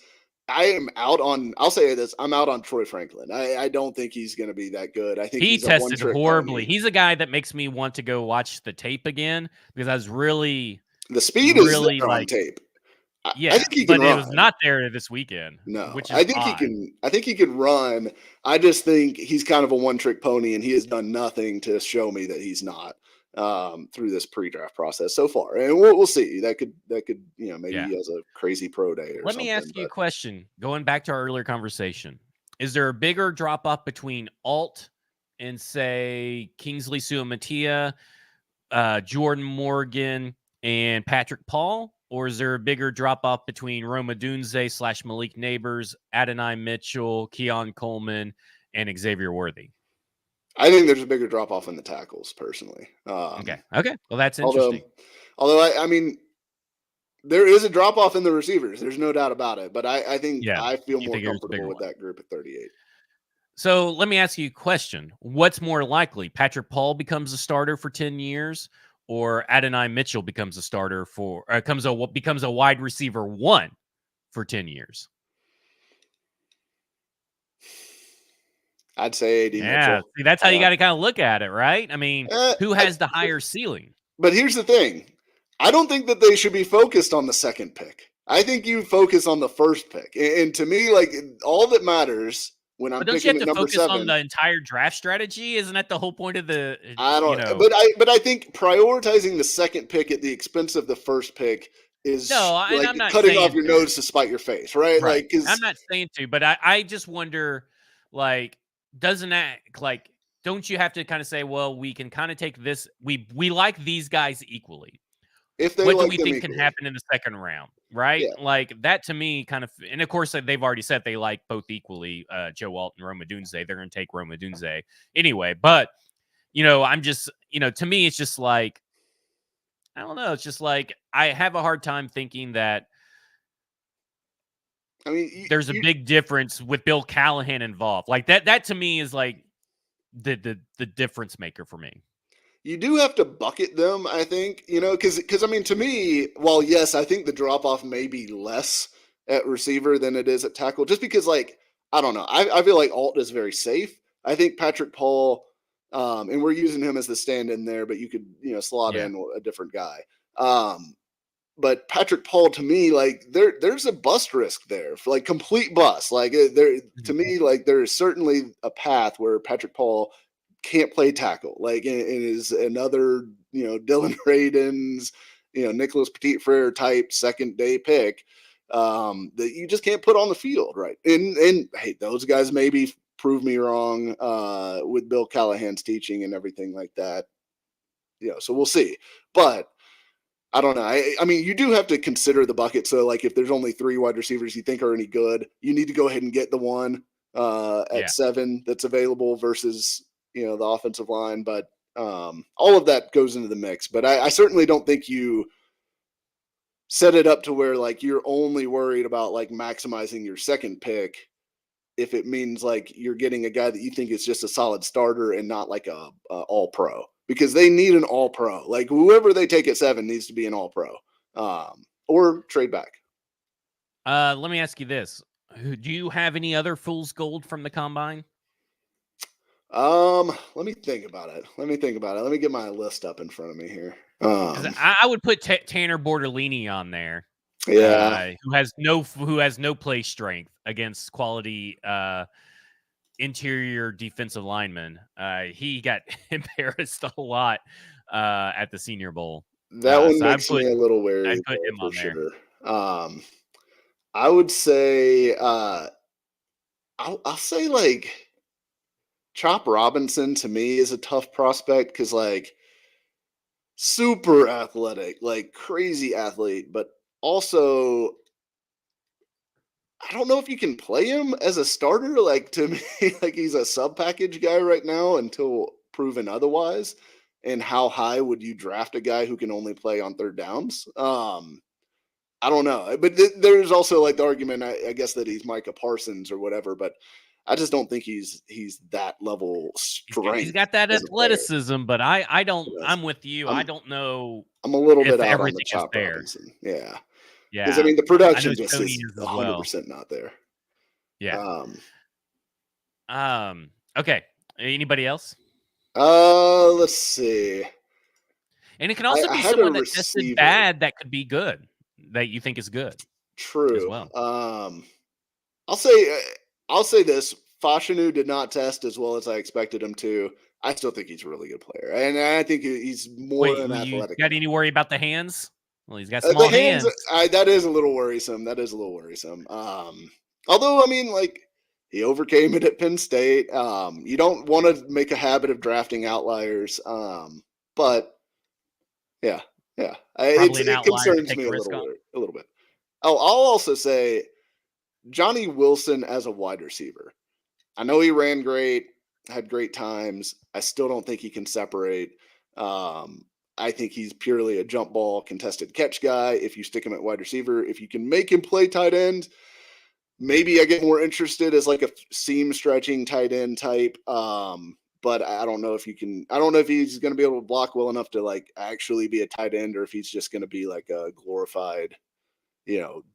Speaker 2: I am out on. I'll say this: I'm out on Troy Franklin. I don't think he's going to be that good. I think
Speaker 1: he tested horribly. He's a guy that makes me want to go watch the tape again because I was really
Speaker 2: the speed really is there on tape.
Speaker 1: Yeah, I think he can run. It was not there this weekend.
Speaker 2: No,
Speaker 1: which is
Speaker 2: I think odd. He can. I think he can run. I just think he's kind of a one-trick pony, and he has done nothing to show me that he's not. Through this pre-draft process so far, and we'll see. That could maybe he has a crazy pro day.
Speaker 1: Let me ask you a question. Going back to our earlier conversation, is there a bigger drop off between Alt and say Kingsley Suamataia, Jordan Morgan, and Patrick Paul, or is there a bigger drop off between Rome Odunze / Malik Neighbors, Adonai Mitchell, Keon Coleman, and Xavier Worthy?
Speaker 2: I think there's a bigger drop off in the tackles, personally.
Speaker 1: Okay. Well, that's interesting.
Speaker 2: Although I mean, there is a drop off in the receivers. There's no doubt about it. But I think I feel more comfortable with that group at 38.
Speaker 1: So let me ask you a question: what's more likely, Patrick Paul becomes a starter for 10 years, or Adonai Mitchell becomes a starter becomes a wide receiver 1 for 10 years?
Speaker 2: I'd say AD Mitchell.
Speaker 1: See, that's how you got to kind of look at it, right? I mean, who has the higher ceiling?
Speaker 2: But here's the thing. I don't think that they should be focused on the second pick. I think you focus on the first pick. And to me, like, all that matters when I'm picking at number 7. Don't you have to focus
Speaker 1: on the entire draft strategy? Isn't that the whole point of the
Speaker 2: I don't know. But I think prioritizing the second pick at the expense of the first pick is like
Speaker 1: I'm not
Speaker 2: cutting off your nose to spite your face, right?
Speaker 1: Like, I'm not saying to, but I just wonder, like, doesn't that, like, don't you have to kind of say, well, we can kind of take this, we like these guys equally.
Speaker 2: If they
Speaker 1: what
Speaker 2: like
Speaker 1: do we think can happen in the second round, right? Yeah. Like, that to me kind of, and of course they've already said they like both equally, Joe Alt and Rome Odunze. They're going to take Rome Odunze anyway. But, I'm just, to me, it's just like, I don't know. It's just like, I have a hard time thinking that,
Speaker 2: I mean,
Speaker 1: there's a big difference with Bill Callahan involved. Like that to me is like the difference maker for me.
Speaker 2: You do have to bucket them, I think, because I mean, to me, while yes, I think the drop off may be less at receiver than it is at tackle, just because, like, I don't know, I feel like Alt is very safe. I think Patrick Paul, and we're using him as the stand-in there, but you could slot in a different guy. But Patrick Paul, to me, like there's a bust risk there, for like complete bust. Like there, to me, like there is certainly a path where Patrick Paul can't play tackle. Like and is another, Dylan Radins, Nicholas Petit Frere type second day pick that you just can't put on the field, right? And hey, those guys maybe prove me wrong with Bill Callahan's teaching and everything like that. So we'll see. But I don't know. I mean, you do have to consider the bucket. So, like, if there's only 3 wide receivers you think are any good, you need to go ahead and get the one at 7 that's available versus, the offensive line. But all of that goes into the mix. But I certainly don't think you set it up to where, like, you're only worried about, like, maximizing your second pick if it means, like, you're getting a guy that you think is just a solid starter and not, like, a all-pro. Because they need an all-pro. Like, whoever they take at 7 needs to be an all-pro, or trade back.
Speaker 1: Let me ask you this: do you have any other fool's gold from the combine?
Speaker 2: Let me think about it. Let me get my list up in front of me here.
Speaker 1: I would put Tanner Bortolini on there.
Speaker 2: Yeah,
Speaker 1: who has no play strength against quality interior defensive lineman. He got embarrassed a lot at the Senior Bowl.
Speaker 2: That one makes me a little wary.
Speaker 1: I'd put him on there.
Speaker 2: Sure. I would say I'll say like Chop Robinson to me is a tough prospect because like super athletic, like crazy athlete, but also I don't know if you can play him as a starter. Like to me, like he's a sub package guy right now until proven otherwise. And how high would you draft a guy who can only play on third downs? I don't know, but there's also like the argument, I guess, that he's Micah Parsons or whatever. But I just don't think he's that level strength.
Speaker 1: He's got that athleticism, but I don't. I'm with you. I don't know.
Speaker 2: I'm a little bit out on the Chop Robinson. Yeah.
Speaker 1: Yeah,
Speaker 2: because I mean the production just is 100% not there.
Speaker 1: Yeah. Okay. Anybody else?
Speaker 2: Let's see.
Speaker 1: And it can also be someone that tested bad that could be good, that you think is good.
Speaker 2: True.
Speaker 1: As well.
Speaker 2: I'll say this: Fashanu did not test as well as I expected him to. I still think he's a really good player, and I think he's more than athletic.
Speaker 1: Got any worry about the hands? Well, he's got small hands.
Speaker 2: That is a little worrisome. Although, I mean, like, he overcame it at Penn State. You don't want to make a habit of drafting outliers. But yeah. It concerns me a little bit. Oh, I'll also say Johnny Wilson as a wide receiver. I know he ran great, had great times. I still don't think he can separate. I think he's purely a jump ball, contested catch guy. If you stick him at wide receiver, if you can make him play tight end, maybe I get more interested as like a seam stretching tight end type. But I don't know if you can. I don't know if he's going to be able to block well enough to like actually be a tight end, or if he's just going to be like a glorified,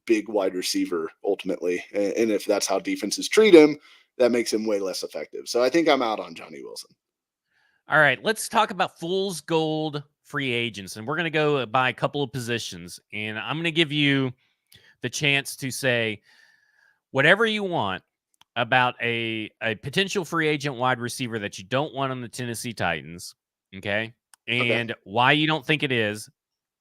Speaker 2: big wide receiver ultimately. And if that's how defenses treat him, that makes him way less effective. So I think I'm out on Johnny Wilson.
Speaker 1: All right, let's talk about fool's gold free agents, and we're going to go by a couple of positions, and I'm going to give you the chance to say whatever you want about a potential free agent wide receiver that you don't want on the Tennessee Titans, okay? And why you don't think it is.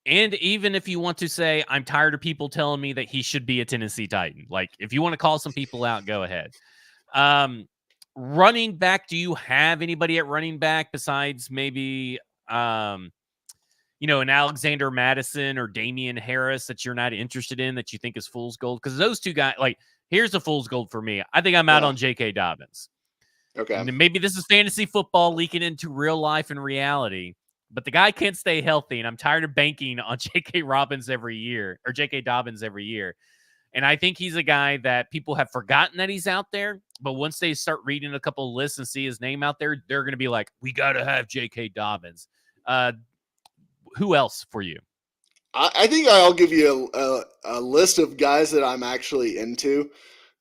Speaker 1: And even if you want to say, I'm tired of people telling me that he should be a Tennessee Titan. Like, if you want to call some people out, go ahead. Running back, do you have anybody at running back besides maybe, an Alexander Madison or Damian Harris that you're not interested in that you think is fool's gold? Because those two guys, like, here's the fool's gold for me. I think I'm out on J.K. Dobbins.
Speaker 2: Okay.
Speaker 1: And maybe this is fantasy football leaking into real life and reality, but the guy can't stay healthy, and I'm tired of banking on J.K. Dobbins every year. And I think he's a guy that people have forgotten that he's out there. But once they start reading a couple of lists and see his name out there, they're going to be like, we got to have J.K. Dobbins. Who else for you?
Speaker 2: I think I'll give you a list of guys that I'm actually into,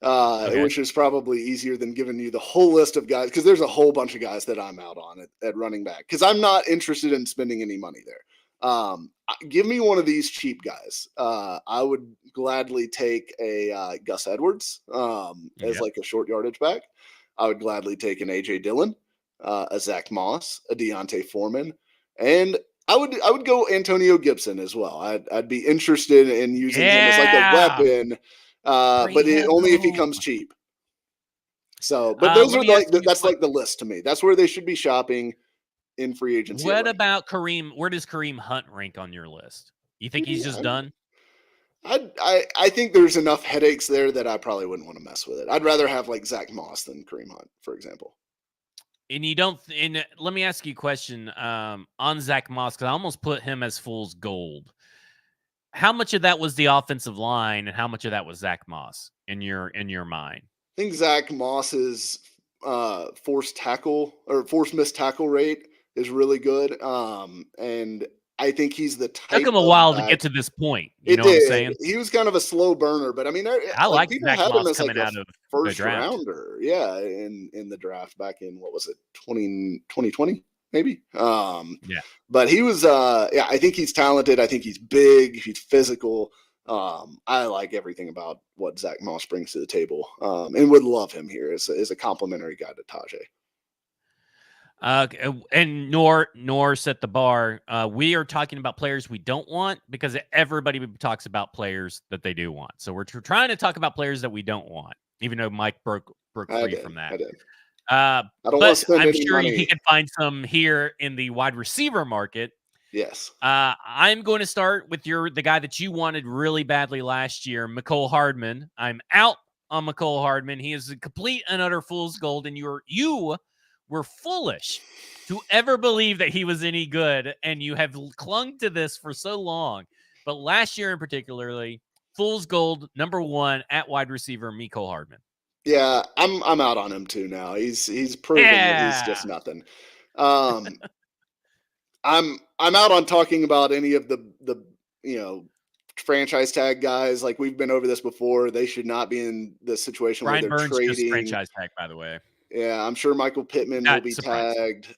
Speaker 2: which is probably easier than giving you the whole list of guys, because there's a whole bunch of guys that I'm out on at running back because I'm not interested in spending any money there. Give me one of these cheap guys. I would gladly take a Gus Edwards as like a short yardage back. I would gladly take an AJ Dillon, a Zach Moss, a Deontay Foreman, and I would go Antonio Gibson as well. I'd be interested in using him as like a weapon, but only if he comes cheap. So, but those are like that's like the list to me. That's where they should be shopping in free agency.
Speaker 1: What about Kareem? Where does Kareem Hunt rank on your list? You think he's just done?
Speaker 2: I think there's enough headaches there that I probably wouldn't want to mess with it. I'd rather have like Zach Moss than Kareem Hunt, for example.
Speaker 1: And you don't. And let me ask you a question on Zach Moss, because I almost put him as fool's gold. How much of that was the offensive line, and how much of that was Zach Moss in your mind?
Speaker 2: I think Zach Moss's forced missed tackle rate is really good, and I think he's the type.
Speaker 1: Took him a while to get to this point. You know what I'm saying?
Speaker 2: He was kind of a slow burner, but I mean,
Speaker 1: I like Zach Moss coming out of
Speaker 2: first rounder, in the draft back in, what was it, 2020 maybe?
Speaker 1: Yeah.
Speaker 2: But he was, I think he's talented. I think he's big. He's physical. I like everything about what Zach Moss brings to the table, and would love him here as a complimentary guy to Tajay.
Speaker 1: And Nor set the bar. We are talking about players we don't want, because everybody talks about players that they do want. So we're trying to talk about players that we don't want, even though Mike broke free from that.
Speaker 2: I did.
Speaker 1: I don't want to spend any money. He can find some here in the wide receiver market.
Speaker 2: Yes.
Speaker 1: I'm going to start with the guy that you wanted really badly last year, Mecole Hardman. I'm out on Mecole Hardman. He is a complete and utter fool's gold, and you were foolish to ever believe that he was any good, and you have clung to this for so long. But last year in particularly, fool's gold number 1 at wide receiver, Mecole Hardman.
Speaker 2: Yeah, I'm out on him too now. He's proven that he's just nothing. I'm out on talking about any of the franchise tag guys. Like, we've been over this before. They should not be in the situation
Speaker 1: Brian
Speaker 2: where they're
Speaker 1: Burns
Speaker 2: trading.
Speaker 1: Just franchise tag, by the way.
Speaker 2: Yeah, I'm sure Michael Pittman will be tagged.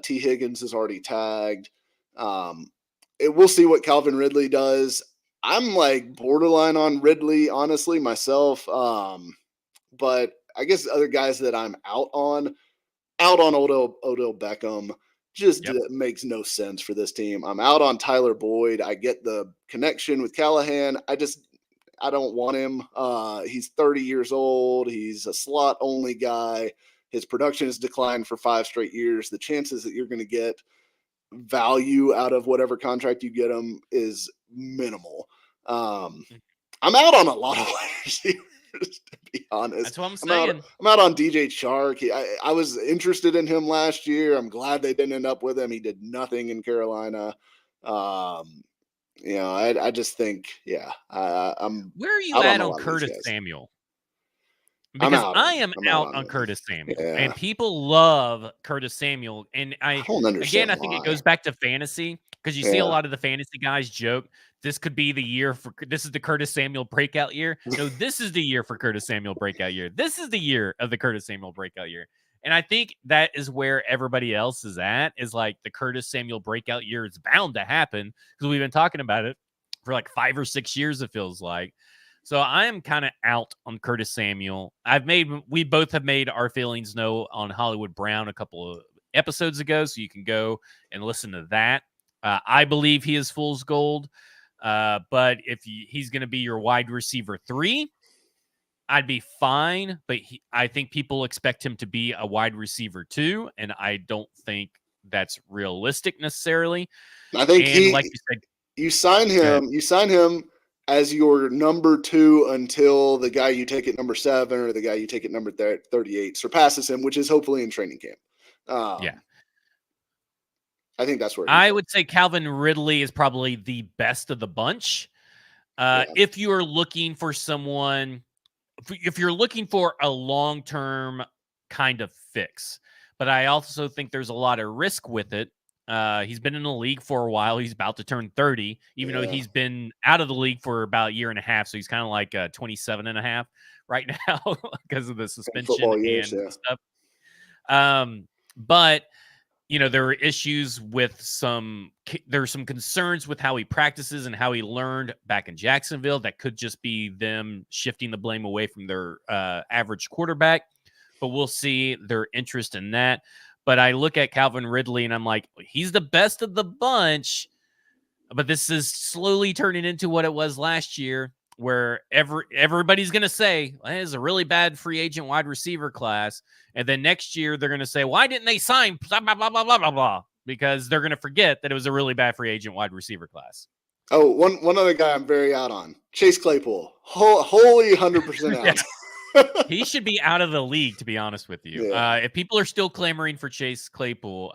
Speaker 2: T. Higgins is already tagged. We'll see what Calvin Ridley does. I'm like borderline on Ridley, honestly, myself. But I guess other guys that I'm out on Odell Beckham. Just makes no sense for this team. I'm out on Tyler Boyd. I get the connection with Callahan. I don't want him. He's 30 years old. He's a slot only guy. His production has declined for 5 straight years. The chances that you're going to get value out of whatever contract you get him is minimal. I'm out on a lot of wide receivers, to be honest.
Speaker 1: That's what I'm saying.
Speaker 2: I'm out on DJ Chark. I was interested in him last year. I'm glad they didn't end up with him. He did nothing in Carolina. I just think, I'm.
Speaker 1: Where are you at on Curtis Samuel? Because I am out on Curtis Samuel, and people love Curtis Samuel. And I think it goes back to fantasy, because you see a lot of the fantasy guys joke, this could be the year this is the Curtis Samuel breakout year. No, this is the year for Curtis Samuel breakout year. This is the year of the Curtis Samuel breakout year. And I think that is where everybody else is at, is like the Curtis Samuel breakout year is bound to happen, because we've been talking about it for like 5 or 6 years, it feels like. So I am kind of out on Curtis Samuel. We both have made our feelings known on Hollywood Brown a couple of episodes ago, so you can go and listen to that. I believe he is fool's gold, but if he's going to be your wide receiver 3, I'd be fine. But I think people expect him to be a wide receiver 2, and I don't think that's realistic necessarily.
Speaker 2: I think like you said, you sign him as your number 2 until the guy you take at number 7 or the guy you take at number 38 surpasses him, which is hopefully in training camp. I think that's where
Speaker 1: I would say Calvin Ridley is probably the best of the bunch. If you are looking for someone, if you're looking for a long-term kind of fix, but I also think there's a lot of risk with it. He's been in the league for a while. He's about to turn 30, even though he's been out of the league for about a year and a half. So he's kind of like 27 and a half right now because of the suspension and stuff. But there are issues with there are some concerns with how he practices and how he learned back in Jacksonville. That could just be them shifting the blame away from their average quarterback, but we'll see their interest in that. But I look at Calvin Ridley and I'm like, he's the best of the bunch, but this is slowly turning into what it was last year, where everybody's going to say, well, it's a really bad free agent wide receiver class. And then next year, they're going to say, why didn't they sign blah, blah, blah, blah, blah, blah, blah, because they're going to forget that it was a really bad free agent wide receiver class.
Speaker 2: Oh, one other guy I'm very out on, Chase Claypool. Wholly 100% out.
Speaker 1: Yeah. He should be out of the league, to be honest with you. Yeah. If people are still clamoring for Chase Claypool,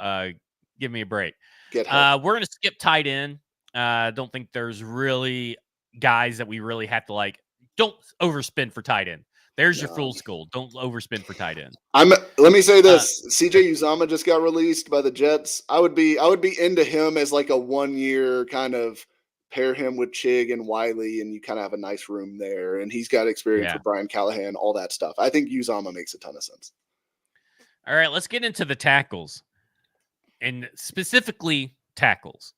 Speaker 1: give me a break. We're going to skip tight end. Don't think there's really guys that we really have to don't overspend for tight end. There's your fool's gold. Don't overspend for tight end.
Speaker 2: Let me say this. CJ Uzomah just got released by the Jets. I would be into him as like a 1 year kind of pair him with Chig and Wiley, and you kind of have a nice room there. And he's got experience with Brian Callahan, all that stuff. I think Uzomah makes a ton of sense.
Speaker 1: All right, let's get into the tackles, and specifically tackles,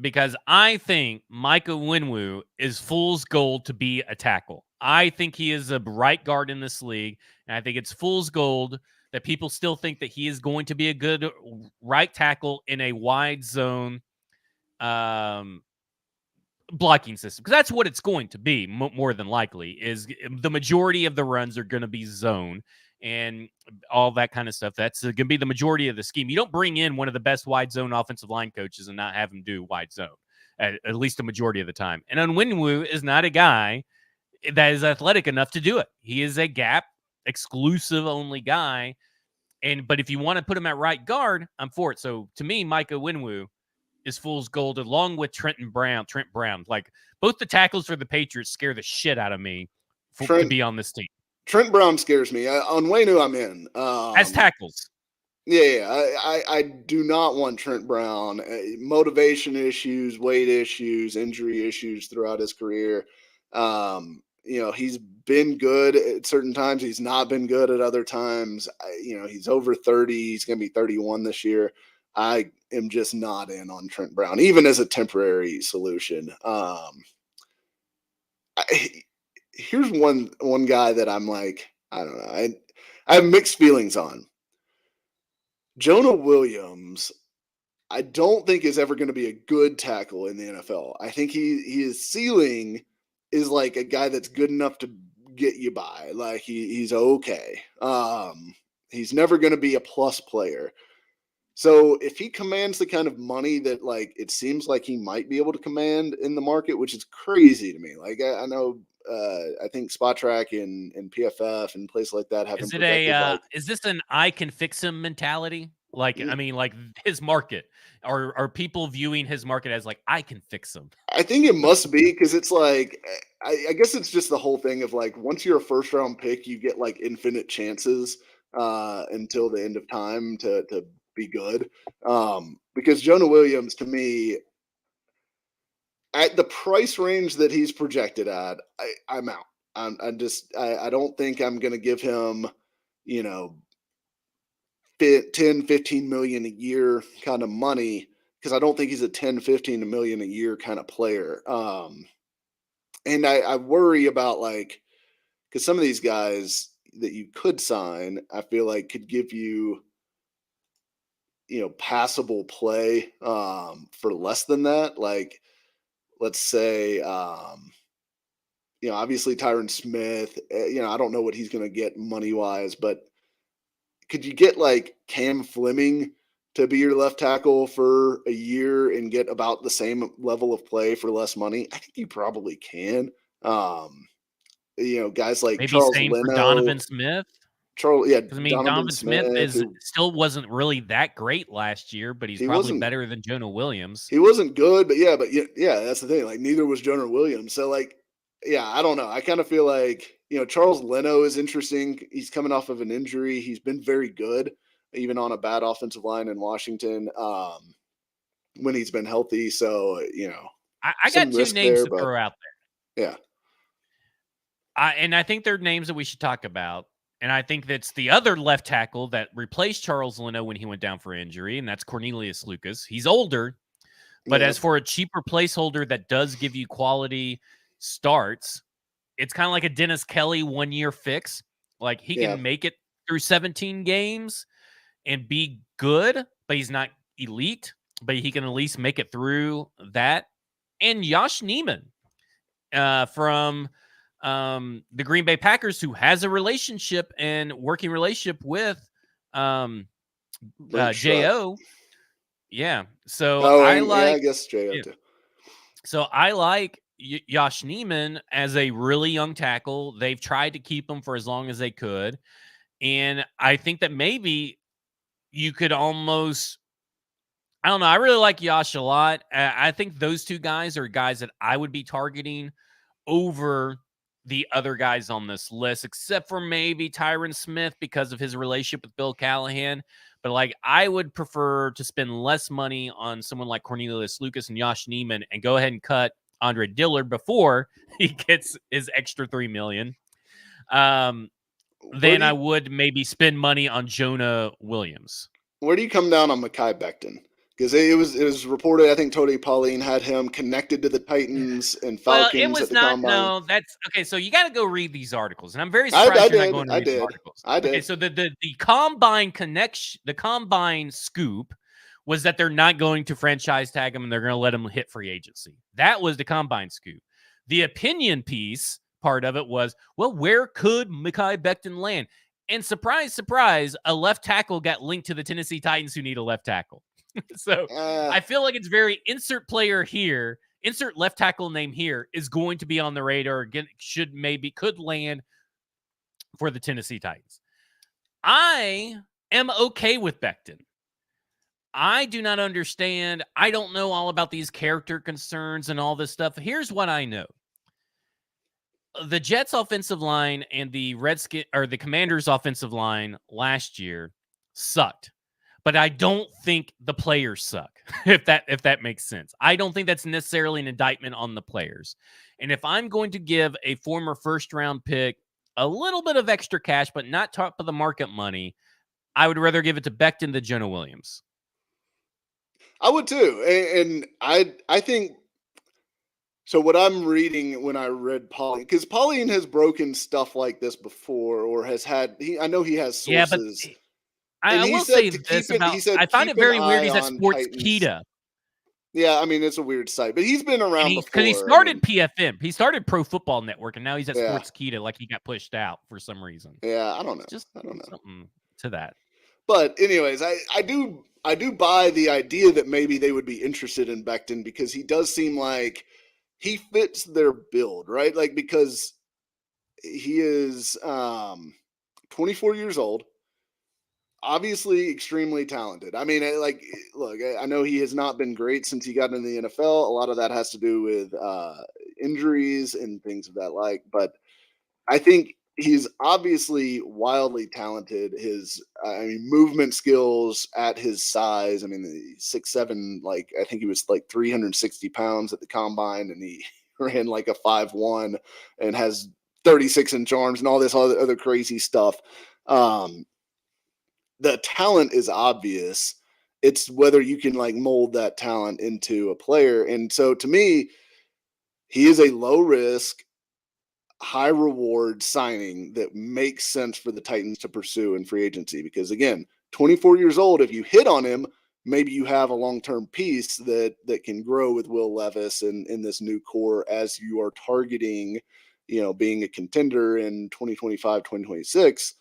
Speaker 1: because I think Micah Onwenu is fool's gold to be a tackle. I think he is a right guard in this league, and I think it's fool's gold that people still think that he is going to be a good right tackle in a wide zone blocking system, because that's what it's going to be more than likely. Is the majority of the runs are going to be zone and all that kind of stuff. That's going to be the majority of the scheme. You don't bring in one of the best wide zone offensive line coaches and not have him do wide zone at least the majority of the time. And Onwenu is not a guy that is athletic enough to do it. He is a gap exclusive only guy. But if you want to put him at right guard, I'm for it. So to me, Micah Onwenu is fool's gold, along with Trent Brown. Like, both the tackles for the Patriots scare the shit out of me to be on this team.
Speaker 2: Trent Brown scares me. Onwenu, I'm in.
Speaker 1: As tackles.
Speaker 2: Yeah, I do not want Trent Brown. Motivation issues, weight issues, injury issues throughout his career. He's been good at certain times. He's not been good at other times. He's over 30. He's going to be 31 this year. I am just not in on Trent Brown, even as a temporary solution. Here's one guy that I'm like, I don't know. I have mixed feelings on. Jonah Williams, I don't think is ever going to be a good tackle in the NFL. I think his ceiling is like a guy that's good enough to get you by. Like he's okay. He's never going to be a plus player. So if he commands the kind of money that it seems like he might be able to command in the market, which is crazy to me. Like I know, I think Spotrac and PFF and places like that have.
Speaker 1: Is it is this an I can fix him mentality? I mean, his market, are people viewing his market as I can fix him?
Speaker 2: I think it must be, because it's I guess it's just the whole thing of once you're a first round pick, you get infinite chances until the end of time to be good. Because Jonah Williams, to me, at the price range that he's projected at, I'm out. I don't think I'm going to give him, 10, 15 million a year kind of money, because I don't think he's a 10, 15 million a year kind of player. And I worry about because some of these guys that you could sign, I feel like could give you, passable play for less than that. Let's say, obviously Tyron Smith, I don't know what he's going to get money wise, but could you get Cam Fleming to be your left tackle for a year and get about the same level of play for less money? I think you probably can. Guys like
Speaker 1: maybe
Speaker 2: Charles
Speaker 1: same
Speaker 2: Leno,
Speaker 1: for Donovan Smith. Donovan Smith still wasn't really that great last year, but he's probably better than Jonah Williams.
Speaker 2: He wasn't good, but yeah, that's the thing. Neither was Jonah Williams. So I don't know. I kind of feel Charles Leno is interesting. He's coming off of an injury. He's been very good, even on a bad offensive line in Washington, when he's been healthy. So,
Speaker 1: I got two names to throw out there.
Speaker 2: Yeah.
Speaker 1: And I think they're names that we should talk about. And I think that's the other left tackle that replaced Charles Leno when he went down for injury, and that's Cornelius Lucas. He's older, but as for a cheaper placeholder that does give you quality starts, it's kind of like a Dennis Kelly 1-year fix. Like he can make it through 17 games and be good, but he's not elite, but he can at least make it through that. And Josh Neiman from the Green Bay Packers, who has a relationship and working relationship with J.O. Yeah. So I
Speaker 2: guess J.O. too.
Speaker 1: So I like Josh Neiman as a really young tackle. They've tried to keep him for as long as they could. And I think that maybe you could almost, I don't know. I really like Josh a lot. I think those two guys are guys that I would be targeting over the other guys on this list, except for maybe Tyron Smith because of his relationship with Bill Callahan. But like, I would prefer to spend less money on someone like Cornelius Lucas and Josh Neiman and go ahead and cut Andre Dillard before he gets his extra $3 million. Then I would maybe spend money on Jonah Williams.
Speaker 2: Where do you come down on Mekhi Becton? Because it was reported, I think Tony Pauline had him connected to the Titans and Falcons.
Speaker 1: Well, it was
Speaker 2: at the
Speaker 1: not.
Speaker 2: Combine.
Speaker 1: No, that's okay. So you got to go read these articles, and I'm very surprised you're not going to read these articles.
Speaker 2: I did.
Speaker 1: Okay, so the Combine connection, the Combine scoop was that they're not going to franchise tag him and they're going to let him hit free agency. That was the Combine scoop. The opinion piece part of it was, well, where could Mekhi Becton land? And surprise, surprise, a left tackle got linked to the Tennessee Titans who need a left tackle. So I feel like it's very insert player here, insert left tackle name here is going to be on the radar again. Could land for the Tennessee Titans. I am okay with Becton. I do not understand. I don't know all about these character concerns and all this stuff. Here's what I know. The Jets offensive line and the Commanders offensive line last year sucked. But I don't think the players suck, if that makes sense. I don't think that's necessarily an indictment on the players. And if I'm going to give a former first-round pick a little bit of extra cash, but not top of the market money, I would rather give it to Becton than Jonah Williams.
Speaker 2: I would too. And I think, so what I'm reading when I read Pauline, because Pauline has broken stuff like this before or has had, I know he has sources.
Speaker 1: Yeah, but I will say this about, I find it very weird he's at Sportskeeda.
Speaker 2: Yeah, I mean, it's a weird site, but he's been around before.
Speaker 1: Because he started PFM. He started Pro Football Network, and now he's at Sportskeeda like he got pushed out for some reason.
Speaker 2: Yeah, I don't know.
Speaker 1: I don't know. Something to that.
Speaker 2: But anyways, I do buy the idea that maybe they would be interested in Becton because he does seem like he fits their build, right? Like, because he is 24 years old. Obviously extremely talented. I mean, look, I know he has not been great since he got into the NFL. A lot of that has to do with injuries and things of that like, but I think he's obviously wildly talented. His, movement skills at his size. I mean, 6'7", like I think he was like 360 pounds at the combine, and he ran like a 5'1" and has 36-inch arms and all this other crazy stuff. The talent is obvious. It's whether you can like mold that talent into a player. And so to me, he is a low risk, high reward signing that makes sense for the Titans to pursue in free agency. Because again, 24 years old, if you hit on him, maybe you have a long-term piece that can grow with Will Levis and in this new core as you are targeting, being a contender in 2025, 2026.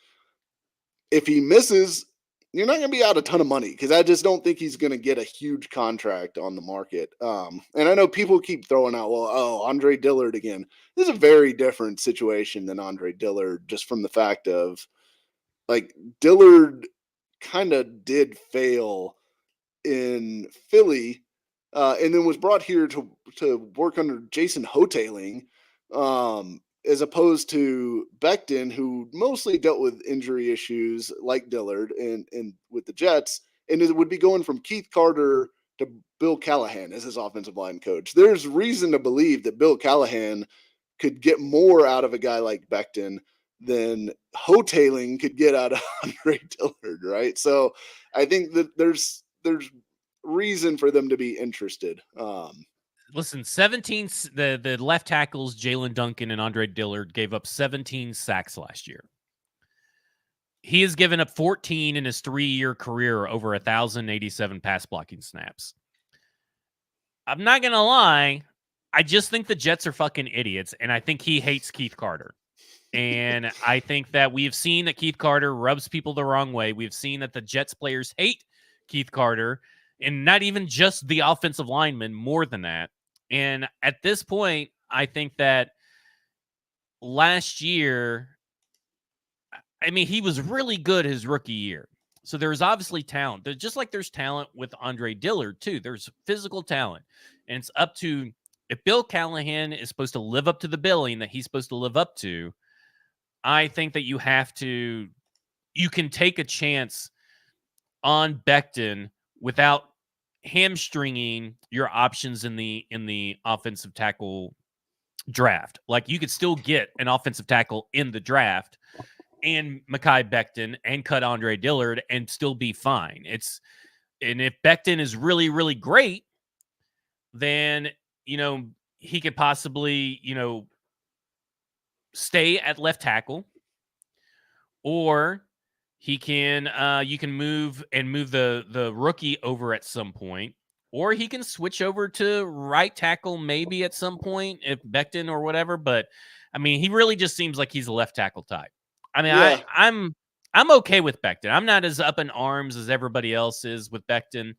Speaker 2: If he misses, you're not going to be out a ton of money because I just don't think he's going to get a huge contract on the market. And I know people keep throwing out, Andre Dillard again. This is a very different situation than Andre Dillard, just from the fact of, like, Dillard kind of did fail in Philly and then was brought here to work under Jason Hotaling. As opposed to Becton, who mostly dealt with injury issues like Dillard and with the Jets, and it would be going from Keith Carter to Bill Callahan as his offensive line coach. There's reason to believe that Bill Callahan could get more out of a guy like Becton than Hoteling could get out of Andre Dillard, right? So I think that there's reason for them to be interested.
Speaker 1: Listen, 17 the left tackles Jalen Duncan and Andre Dillard gave up 17 sacks last year. He has given up 14 in his 3-year career, over 1,087 pass blocking snaps. I'm not going to lie. I just think the Jets are fucking idiots, and I think he hates Keith Carter. And I think that we've seen that Keith Carter rubs people the wrong way. We've seen that the Jets players hate Keith Carter, and not even just the offensive linemen, more than that. And at this point, I think that last year, I mean, he was really good his rookie year. So there's obviously talent. Just like there's talent with Andre Dillard, too. There's physical talent. And it's up to, if Bill Callahan is supposed to live up to the billing that he's supposed to live up to, I think that you can take a chance on Becton without hamstringing your options in the offensive tackle draft. Like, you could still get an offensive tackle in the draft and Mekhi Becton and cut Andre Dillard and still be fine. And if Becton is really, really great, then, he could possibly, stay at left tackle, or he can, you can move the rookie over at some point, or he can switch over to right tackle maybe at some point if Becton or whatever. But I mean, he really just seems like he's a left tackle type. I mean, yeah. I'm okay with Becton. I'm not as up in arms as everybody else is with Becton.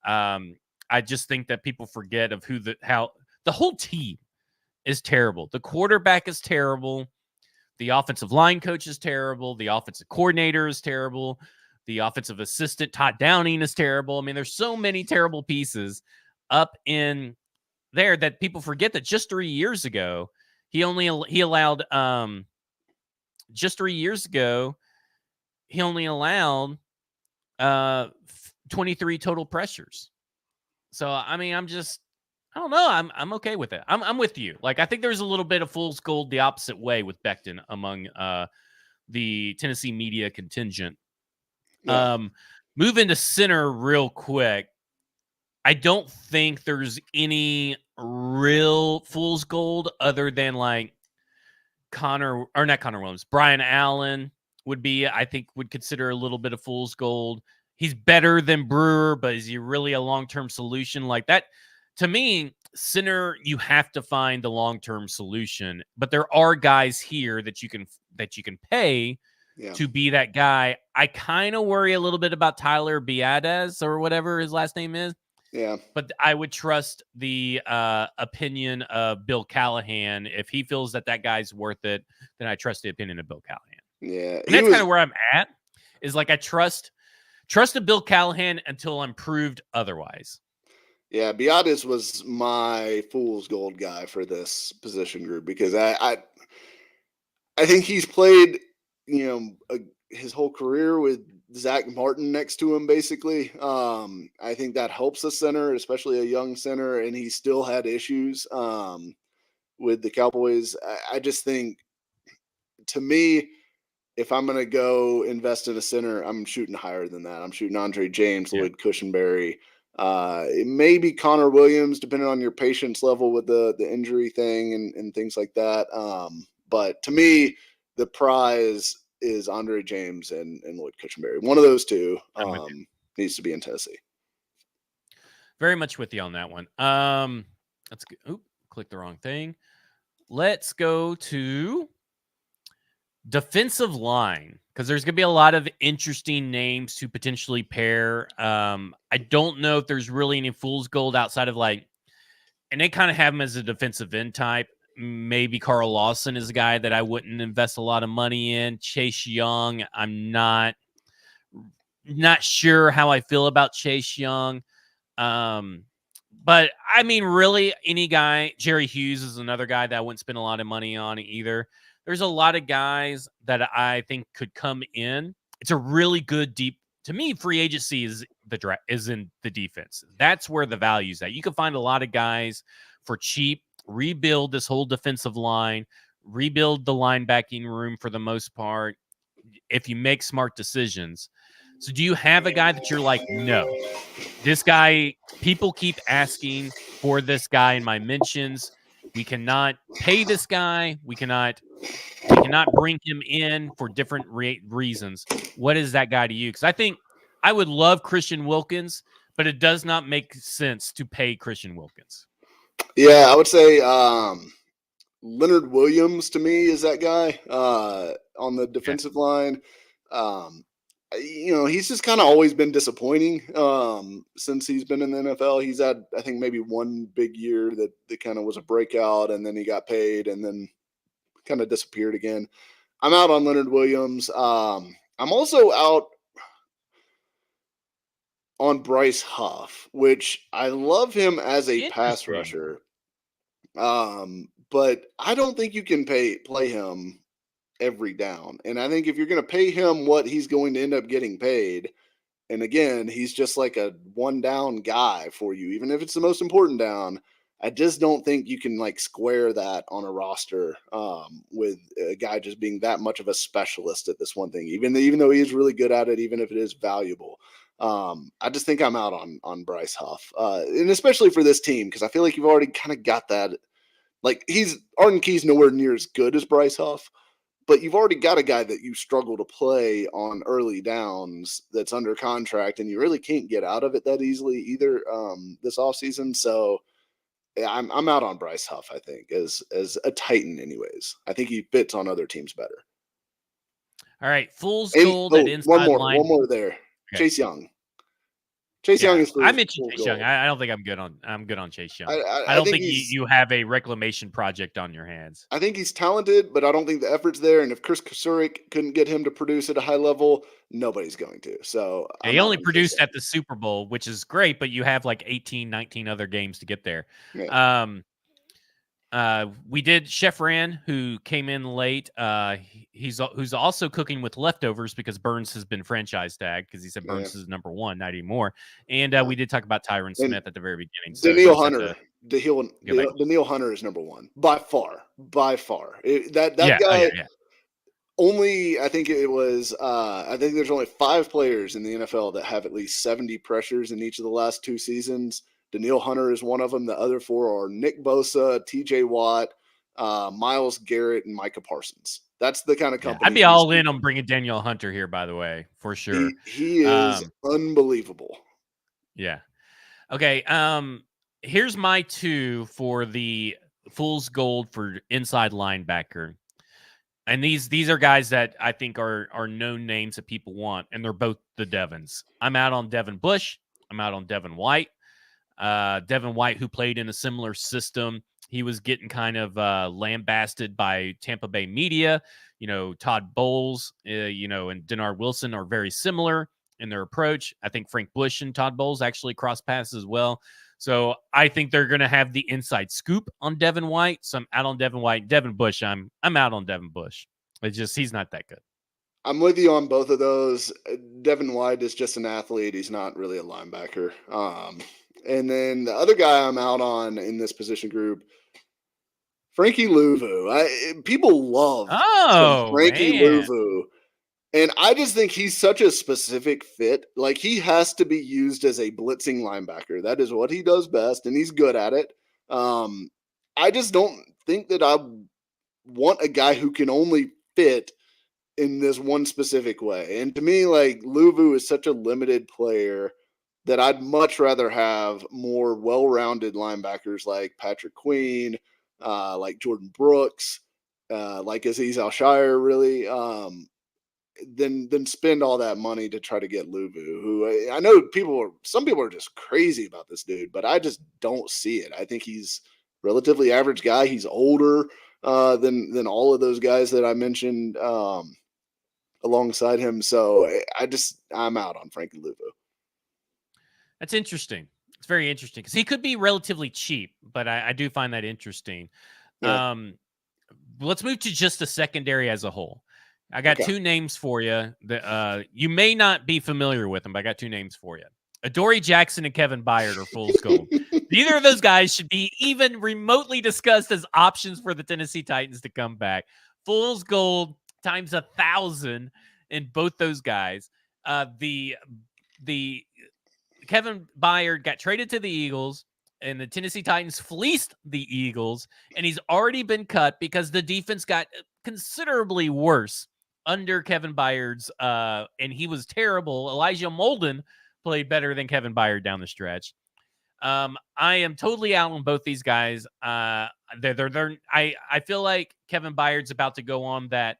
Speaker 1: I just think that people forget of how the whole team is terrible. The quarterback is terrible. The offensive line coach is terrible. The offensive coordinator is terrible. The offensive assistant, Todd Downing, is terrible. I mean, there's so many terrible pieces up in there that people forget that just 3 years ago, he allowed 23 total pressures. So, I mean, I don't know. I'm okay with it. I'm with you. Like, I think there's a little bit of fool's gold the opposite way with Becton among the Tennessee media contingent. Yeah. Move into center real quick. I don't think there's any real fool's gold other than like Brian Allen would consider a little bit of fool's gold. He's better than Brewer, but is he really a long-term solution like that? To me, center, you have to find the long-term solution, but there are guys here that you can pay to be that guy. I kind of worry a little bit about Tyler Biadasz or whatever his last name is.
Speaker 2: Yeah.
Speaker 1: But I would trust the opinion of Bill Callahan. If he feels that guy's worth it, then I trust the opinion of Bill Callahan.
Speaker 2: Yeah.
Speaker 1: And that's kind of where I'm at, is like I trust a Bill Callahan until I'm proved otherwise.
Speaker 2: Yeah, Biadasz was my fool's gold guy for this position group because I think he's played, his whole career with Zach Martin next to him, basically. I think that helps a center, especially a young center, and he still had issues with the Cowboys. I just think, to me, if I'm going to go invest in a center, I'm shooting higher than that. I'm shooting Andre James, Lloyd Cushenberry, maybe Connor Williams, depending on your patience level with the injury thing and things like that. But to me, the prize is Andre James and Lloyd Cushenberry. One of those two needs to be in Tennessee.
Speaker 1: Very much with you on that one. Let's go. Oop, click the wrong thing. Let's go to defensive line, because there's going to be a lot of interesting names to potentially pair. I don't know if there's really any fool's gold outside of and they kind of have him as a defensive end type. Maybe Carl Lawson is a guy that I wouldn't invest a lot of money in. Chase Young, I'm not sure how I feel about Chase Young. But I mean, really, any guy. Jerry Hughes is another guy that I wouldn't spend a lot of money on either. There's a lot of guys that I think could come in. It's a really good deep. To me, free agency is in the defense. That's where the value's at. You can find a lot of guys for cheap, rebuild this whole defensive line, rebuild the linebacking room for the most part, if you make smart decisions. So do you have a guy that you're like, no, this guy, people keep asking for this guy in my mentions. We cannot pay this guy. We cannot bring him in for different reasons. What is that guy to you? Because I think I would love Christian Wilkins, but it does not make sense to pay Christian Wilkins.
Speaker 2: Yeah, I would say Leonard Williams to me is that guy on the defensive line. He's just kind of always been disappointing since he's been in the NFL. He's had, I think, maybe one big year that kind of was a breakout, and then he got paid and then kind of disappeared again. I'm out on Leonard Williams. I'm also out on Bryce Huff, which I love him as a pass rusher. But I don't think you can play him every down. And I think if you're going to pay him what he's going to end up getting paid, and again, he's just like a one down guy for you, even if it's the most important down, I just don't think you can like square that on a roster with a guy just being that much of a specialist at this one thing, even though he is really good at it, even if it is valuable. I just think I'm out on Bryce Huff, and especially for this team, because I feel like you've already kind of got that. Like Arden Key's nowhere near as good as Bryce Huff, but you've already got a guy that you struggle to play on early downs that's under contract, and you really can't get out of it that easily either this offseason. So yeah, I'm out on Bryce Huff, I think, as a Titan anyways. I think he fits on other teams better.
Speaker 1: All right, Fool's Gold at inside line.
Speaker 2: One more there. Okay. Chase Young. Young is.
Speaker 1: I mentioned Chase Young. I don't think I'm good on Chase Young. I don't think you have a reclamation project on your hands.
Speaker 2: I think he's talented, but I don't think the effort's there. And if Chris Kasurik couldn't get him to produce at a high level, nobody's going to. So
Speaker 1: he only produced at the Super Bowl, which is great, but you have like 18, 19 other games to get there. Yeah. We did Chef Ran, who came in late. Who's also cooking with leftovers because Burns has been franchise tagged because he said Burns is number one, not anymore. And we did talk about Tyron Smith at the very beginning. So
Speaker 2: Danielle Hunter. Danielle Hunter is number one by far. That guy. Only, I think it was. I think there's only 5 players in the NFL that have at least 70 pressures in each of the last 2 seasons. Danielle Hunter is one of them. The other 4 are Nick Bosa, T.J. Watt, Myles Garrett, and Micah Parsons. That's the kind of company.
Speaker 1: I'd be all in on bringing Danielle Hunter here, by the way, for sure.
Speaker 2: He is unbelievable.
Speaker 1: Yeah. Okay. Here's my 2 for the Fool's Gold for inside linebacker. And these are guys that I think are known names that people want, and they're both the Devons. I'm out on Devin Bush. I'm out on Devin White. Devin White, who played in a similar system, he was getting kind of lambasted by Tampa Bay media. Todd Bowles, and Denard Wilson are very similar in their approach. I think Frank Bush and Todd Bowles actually cross paths as well. So I think they're going to have the inside scoop on Devin White. So I'm out on Devin White. Devin Bush, I'm out on Devin Bush. It's just he's not that good.
Speaker 2: I'm with you on both of those. Devin White is just an athlete. He's not really a linebacker. And then the other guy I'm out on in this position group, Frankie Luvu. People love Frankie Luvu. And I just think he's such a specific fit. Like, he has to be used as a blitzing linebacker. That is what he does best, and he's good at it. I just don't think that I want a guy who can only fit in this one specific way. And to me, like, Luvu is such a limited player that I'd much rather have more well-rounded linebackers like Patrick Queen, like Jordan Brooks, like Azeez Al-Shire, really, than spend all that money to try to get Luvu, who I know some people are just crazy about this dude, but I just don't see it. I think he's a relatively average guy. He's older than all of those guys that I mentioned alongside him. So I'm out on Frankie Luvu.
Speaker 1: That's interesting. It's very interesting because he could be relatively cheap, but I do find that interesting. Yeah. Let's move to just the secondary as a whole. I got 2 names for you that you may not be familiar with them, but I got 2 names for you. Adoree Jackson and Kevin Byard are fool's gold. Neither of those guys should be even remotely discussed as options for the Tennessee Titans to come back. Fool's gold times 1,000 in both those guys. The Kevin Byard got traded to the Eagles, and the Tennessee Titans fleeced the Eagles, and he's already been cut because the defense got considerably worse under Kevin Byard's, and he was terrible. Elijah Molden played better than Kevin Byard down the stretch. I am totally out on both these guys. I feel like Kevin Byard's about to go on that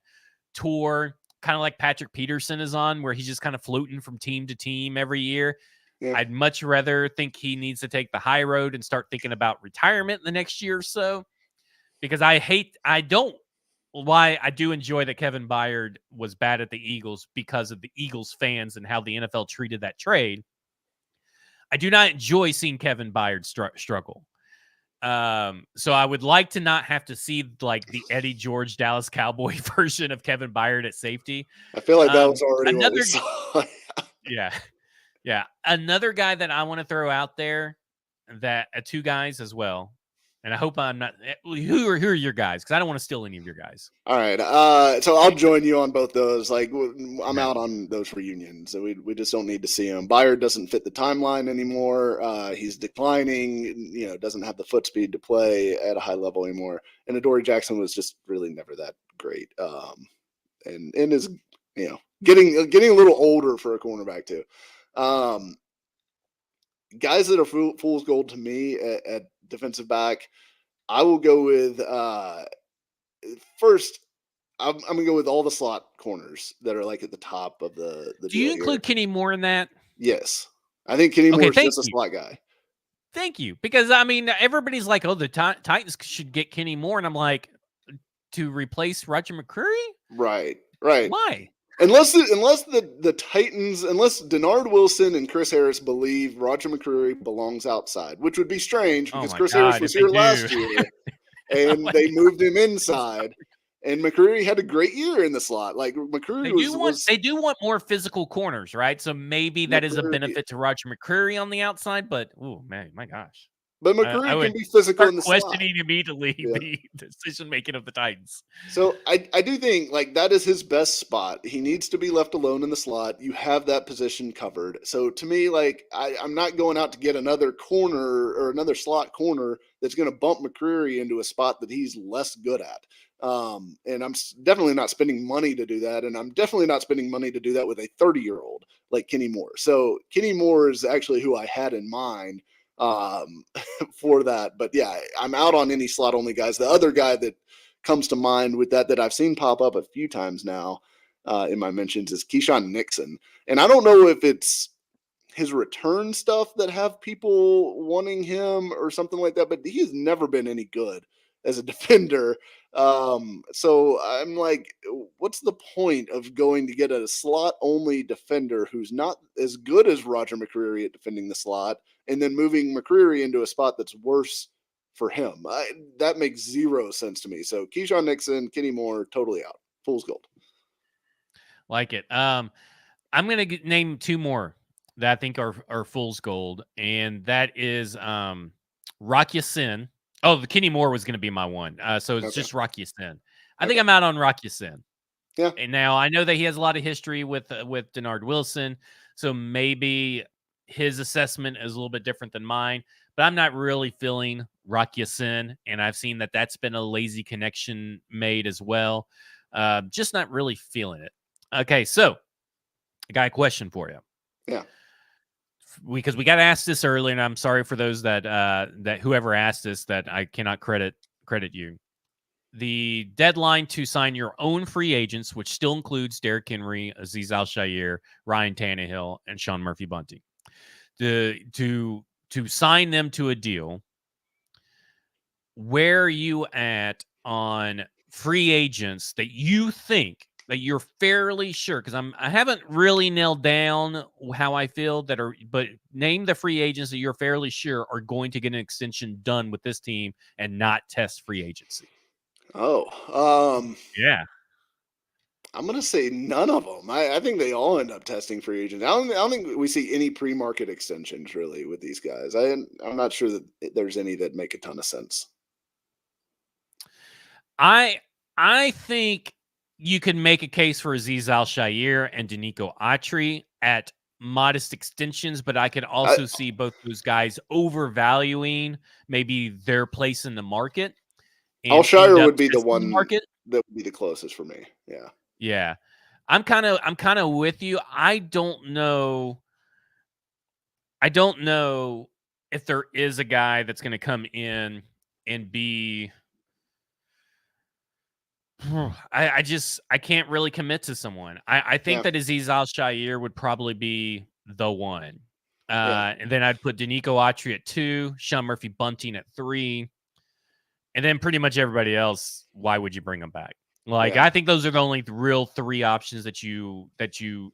Speaker 1: tour, kind of like Patrick Peterson is on, where he's just kind of floating from team to team every year. Yeah. I'd much rather think he needs to take the high road and start thinking about retirement in the next year or so, because I do enjoy that Kevin Byard was bad at the Eagles because of the Eagles fans and how the NFL treated that trade. I do not enjoy seeing Kevin Byard struggle. So I would like to not have to see like the Eddie George Dallas Cowboy version of Kevin Byard at safety.
Speaker 2: I feel like that was already what we saw.
Speaker 1: Yeah. Another guy that I want to throw out there, that two guys as well. And I hope I'm not. Who are your guys? Because I don't want to steal any of your guys.
Speaker 2: All right. So I'll join you on both those. Like, I'm out on those reunions. So we just don't need to see him. Byard doesn't fit the timeline anymore. He's declining. Doesn't have the foot speed to play at a high level anymore. And Adoree Jackson was just really never that great. And is getting a little older for a cornerback too. Guys that are fool's gold to me at defensive back, I will go with first. I'm gonna go with all the slot corners that are like at the top of the.
Speaker 1: Do you include Kenny Moore in that?
Speaker 2: Yes, I think Kenny Moore is just a slot guy.
Speaker 1: Thank you, because I mean everybody's like, "Oh, the Titans should get Kenny Moore," and I'm like, to replace Roger McCreary?
Speaker 2: Right.
Speaker 1: Why?
Speaker 2: Unless the Titans, unless Denard Wilson and Chris Harris believe Roger McCreary belongs outside, which would be strange because Chris Harris was here last year, and they moved him inside, and McCreary had a great year in the slot. Like McCreary
Speaker 1: they do want more physical corners, right? So maybe that is a benefit to Roger McCreary on the outside, but oh man, my gosh.
Speaker 2: But McCreary can be physical in the slot.
Speaker 1: Questioning immediately the decision making of the Titans.
Speaker 2: So I do think like that is his best spot. He needs to be left alone in the slot. You have that position covered. So to me, like I'm not going out to get another corner or another slot corner that's going to bump McCreary into a spot that he's less good at. And I'm definitely not spending money to do that. And I'm definitely not spending money to do that with a 30-year-old like Kenny Moore. So Kenny Moore is actually who I had in mind for that. But yeah, I'm out on any slot only guys. The other guy that comes to mind with that I've seen pop up a few times now in my mentions is Keyshawn Nixon. And I don't know if it's his return stuff that have people wanting him or something like that, but he has never been any good as a defender. So I'm like, what's the point of going to get a slot only defender who's not as good as Roger McCreary at defending the slot, and then moving McCreary into a spot that's worse for him? That makes zero sense to me. So Keyshawn Nixon, Kenny Moore, totally out. Fool's gold.
Speaker 1: Like it. I'm going to name two more that I think are fool's gold, and that is Rock Ya-Sin. Oh, the Kenny Moore was going to be my one. So it's just Rock Ya-Sin. I think I'm out on Rock Ya-Sin.
Speaker 2: Yeah.
Speaker 1: And now I know that he has a lot of history with Denard Wilson, so maybe his assessment is a little bit different than mine. But I'm not really feeling Rock Ya-Sin, and I've seen that that's been a lazy connection made as well. Just not really feeling it. Okay, so I got a question for you.
Speaker 2: Yeah.
Speaker 1: Because we got asked this earlier, and I'm sorry for those that whoever asked this that I cannot credit you. The deadline to sign your own free agents, which still includes Derrick Henry, Azeez Al-Shaair, Ryan Tannehill, and Sean Murphy-Bunting, to sign them to a deal. Where are you at on free agents that you think that you're fairly sure? Because I haven't really nailed down how I feel but name the free agents that you're fairly sure are going to get an extension done with this team and not test free agency.
Speaker 2: Oh,
Speaker 1: yeah.
Speaker 2: I'm gonna say none of them. I think they all end up testing free agents. I don't think we see any pre-market extensions really with these guys. I'm not sure that there's any that make a ton of sense.
Speaker 1: I think you can make a case for Azeez Al-Shaair and Denico Autry at modest extensions, but I could also see both those guys overvaluing maybe their place in the market.
Speaker 2: Al-Shaair would be the one market that would be the closest for me. Yeah.
Speaker 1: Yeah. I'm kind of with you. I don't know if there is a guy that's going to come in and be I can't really commit to someone. I think that Azeez Al-Shaair would probably be the one. And then I'd put Denico Autry at 2, Sean Murphy-Bunting at 3, and then pretty much everybody else. Why would you bring them back? Like, I think those are the only real 3 options that you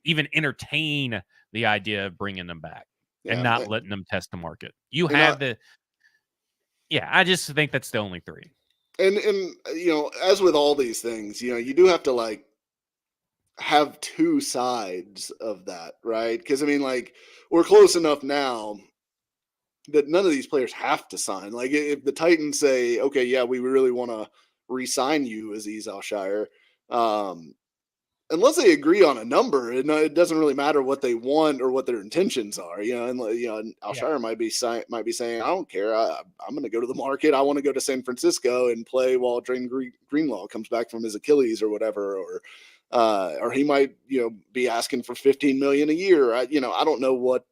Speaker 1: even entertain the idea of bringing them back and not letting them test the market. You have I just think that's the only 3.
Speaker 2: And as with all these things, you do have to like have 2 sides of that, right? Because I mean, like, we're close enough now that none of these players have to sign. Like, if the Titans say, okay, yeah, we really want to re-sign you, Azeez Al-Shaair, unless they agree on a number, it doesn't really matter what they want or what their intentions are. And Al-Shaair might be saying, I don't care. I'm going to go to the market. I want to go to San Francisco and play while Drain Greenlaw comes back from his Achilles or whatever, or he might be asking for $15 million a year. I don't know what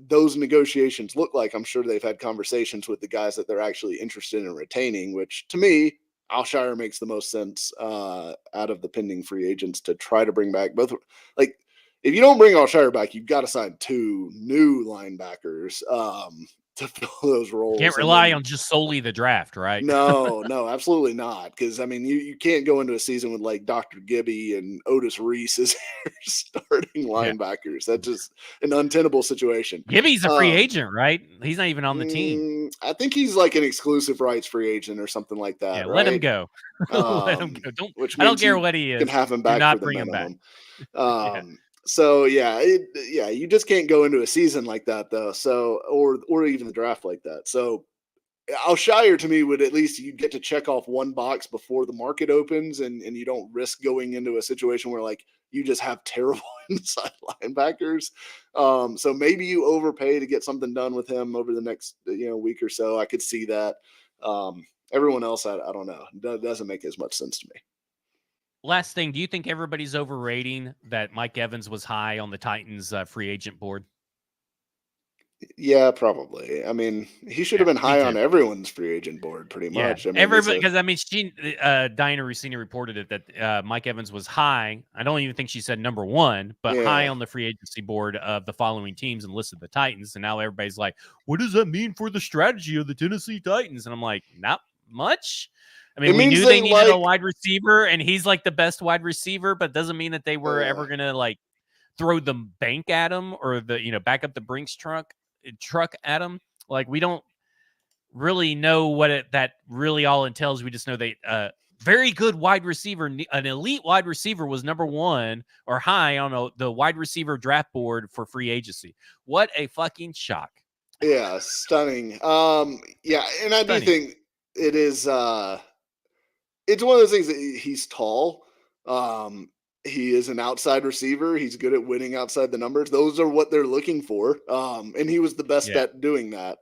Speaker 2: those negotiations look like. I'm sure they've had conversations with the guys that they're actually interested in retaining, which to me, Al-Shaair makes the most sense out of the pending free agents to try to bring back both. Like, if you don't bring Al-Shaair back, you've got to sign 2 new linebackers to fill those roles.
Speaker 1: Can't rely on just solely the draft, right?
Speaker 2: No, absolutely not. Because I mean, you can't go into a season with like Dr. Gibby and Otis Reese as starting linebackers. That's just an untenable situation.
Speaker 1: Gibby's a free agent, right? He's not even on the team.
Speaker 2: I think he's like an exclusive rights free agent or something like that. Yeah,
Speaker 1: right? Let him go. Let him go. I don't care what he is.
Speaker 2: Can have him back. Do not bring him back. So you just can't go into a season like that though. So or even the draft like that. So Al-Shaair to me would at least you get to check off one box before the market opens, and you don't risk going into a situation where like you just have terrible inside linebackers. So maybe you overpay to get something done with him over the next week or so. I could see that. Everyone else, I don't know. That doesn't make as much sense to me.
Speaker 1: Last thing, do you think everybody's overrating that Mike Evans was high on the Titans free agent board?
Speaker 2: Yeah, probably. I mean, he should have been high on everyone's free agent board, pretty much.
Speaker 1: I mean, everybody, because I mean, Diana Rossini reported it that Mike Evans was high. I don't even think she said number 1, but high on the free agency board of the following teams and listed the Titans. And now everybody's like, "What does that mean for the strategy of the Tennessee Titans?" And I'm like, not much. I mean, we knew they needed a wide receiver, and he's like the best wide receiver, but doesn't mean that they were ever gonna like throw the bank at him or the back up the Brinks truck at him. Like, we don't really know what that really all entails. We just know they very good wide receiver, an elite wide receiver was number 1 or high on the wide receiver draft board for free agency. What a fucking shock.
Speaker 2: Yeah, stunning. Yeah, and I do think it is it's one of those things that he's tall. He is an outside receiver. He's good at winning outside the numbers. Those are what they're looking for. And he was the best at doing that.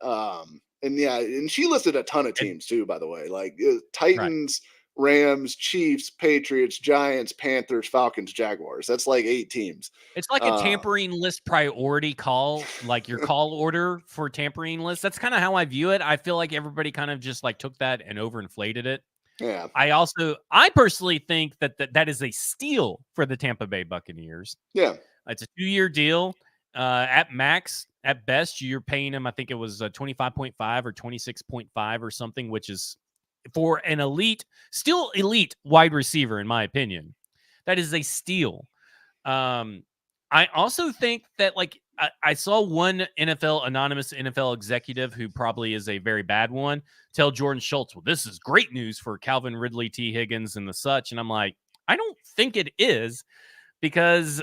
Speaker 2: And she listed a ton of teams too, by the way, like Titans, Rams, Chiefs, Patriots, Giants, Panthers, Falcons, Jaguars. That's like 8 teams.
Speaker 1: It's like a tampering list priority call, like your call order for tampering list. That's kind of how I view it. I feel like everybody kind of just like took that and overinflated it.
Speaker 2: Yeah.
Speaker 1: I personally think that is a steal for the Tampa Bay Buccaneers.
Speaker 2: Yeah.
Speaker 1: It's a 2-year deal. At max, at best, you're paying him, I think it was 25.5 or 26.5 or something, which is for an still elite wide receiver, in my opinion. That is a steal. I also think that, like, I saw one anonymous NFL executive who probably is a very bad one tell Jordan Schultz, well, this is great news for Calvin Ridley, T. Higgins, and the such. And I'm like, I don't think it is, because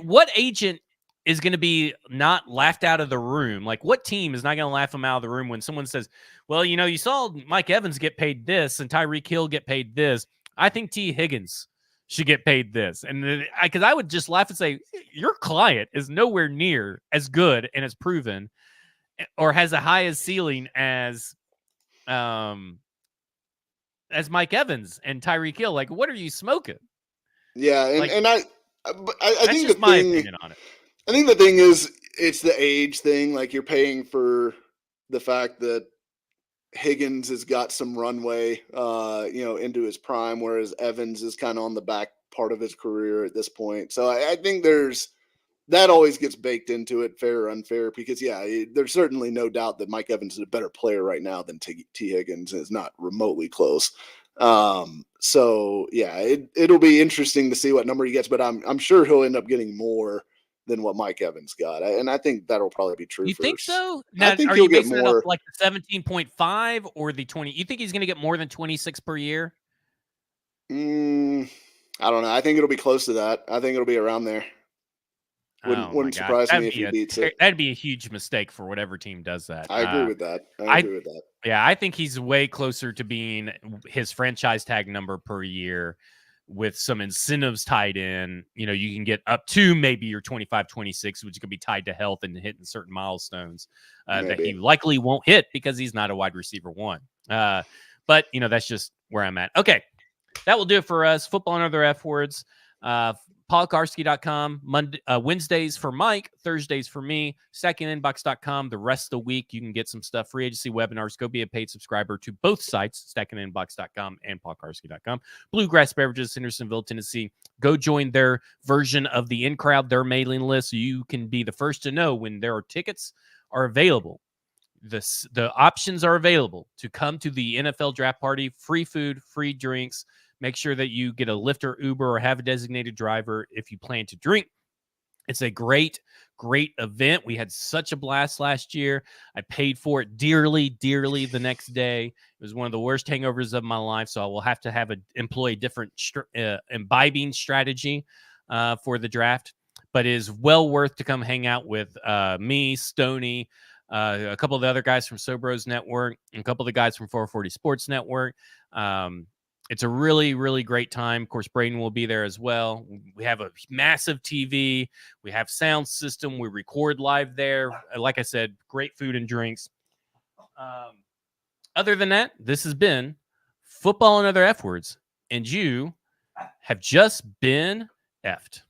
Speaker 1: what agent is going to be not laughed out of the room? Like, what team is not going to laugh them out of the room when someone says, well, you saw Mike Evans get paid this and Tyreek Hill get paid this. I think T. Higgins should get paid this. And because I would just laugh and say, your client is nowhere near as good and as proven or has a high as ceiling as Mike Evans and Tyreek Hill. Like, what are you smoking?
Speaker 2: Yeah, and I think
Speaker 1: just my opinion on it.
Speaker 2: I think the thing is, it's the age thing. Like, you're paying for the fact that Higgins has got some runway, into his prime, whereas Evans is kind of on the back part of his career at this point. So I think that always gets baked into it, fair or unfair, because there's certainly no doubt that Mike Evans is a better player right now than T. Higgins, and is not remotely close. So it'll be interesting to see what number he gets, but I'm sure he'll end up getting more than what Mike Evans got, and I think that'll probably be true.
Speaker 1: You think so? Now,
Speaker 2: I think
Speaker 1: are you basing it off like the 17.5 or the 20? You think he's going to get more than 26 per year?
Speaker 2: I don't know. I think it'll be close to that. I think it'll be around there. Wouldn't surprise me if he beats it.
Speaker 1: That'd be a huge mistake for whatever team does that.
Speaker 2: I agree with that. I agree with that.
Speaker 1: Yeah, I think he's way closer to being his franchise tag number per year with some incentives tied in. You can get up to maybe your 25, 26, which could be tied to health and hitting certain milestones that he likely won't hit because he's not a wide receiver one. But, that's just where I'm at. Okay, that will do it for us. Football and Other F Words. PaulKarski.com, Wednesdays for Mike, Thursdays for me, StackingInbox.com. The rest of the week, you can get some stuff, free agency webinars. Go be a paid subscriber to both sites, StackingInbox.com and PaulKarski.com. Bluegrass Beverages, Hendersonville, Tennessee. Go join their version of the In Crowd, their mailing list, so you can be the first to know when their tickets are available. The options are available to come to the NFL draft party, free food, free drinks. Make sure that you get a Lyft or Uber or have a designated driver if you plan to drink. It's a great, great event. We had such a blast last year. I paid for it dearly, dearly the next day. It was one of the worst hangovers of my life, so I will have to employ a different imbibing strategy for the draft. But it is well worth to come hang out with me, Stoney, a couple of the other guys from Sobros Network, and a couple of the guys from 440 Sports Network. It's a really, really great time. Of course, Braden will be there as well. We have a massive TV. We have sound system. We record live there. Like I said, great food and drinks. Other than that, this has been Football and Other F Words, and you have just been effed.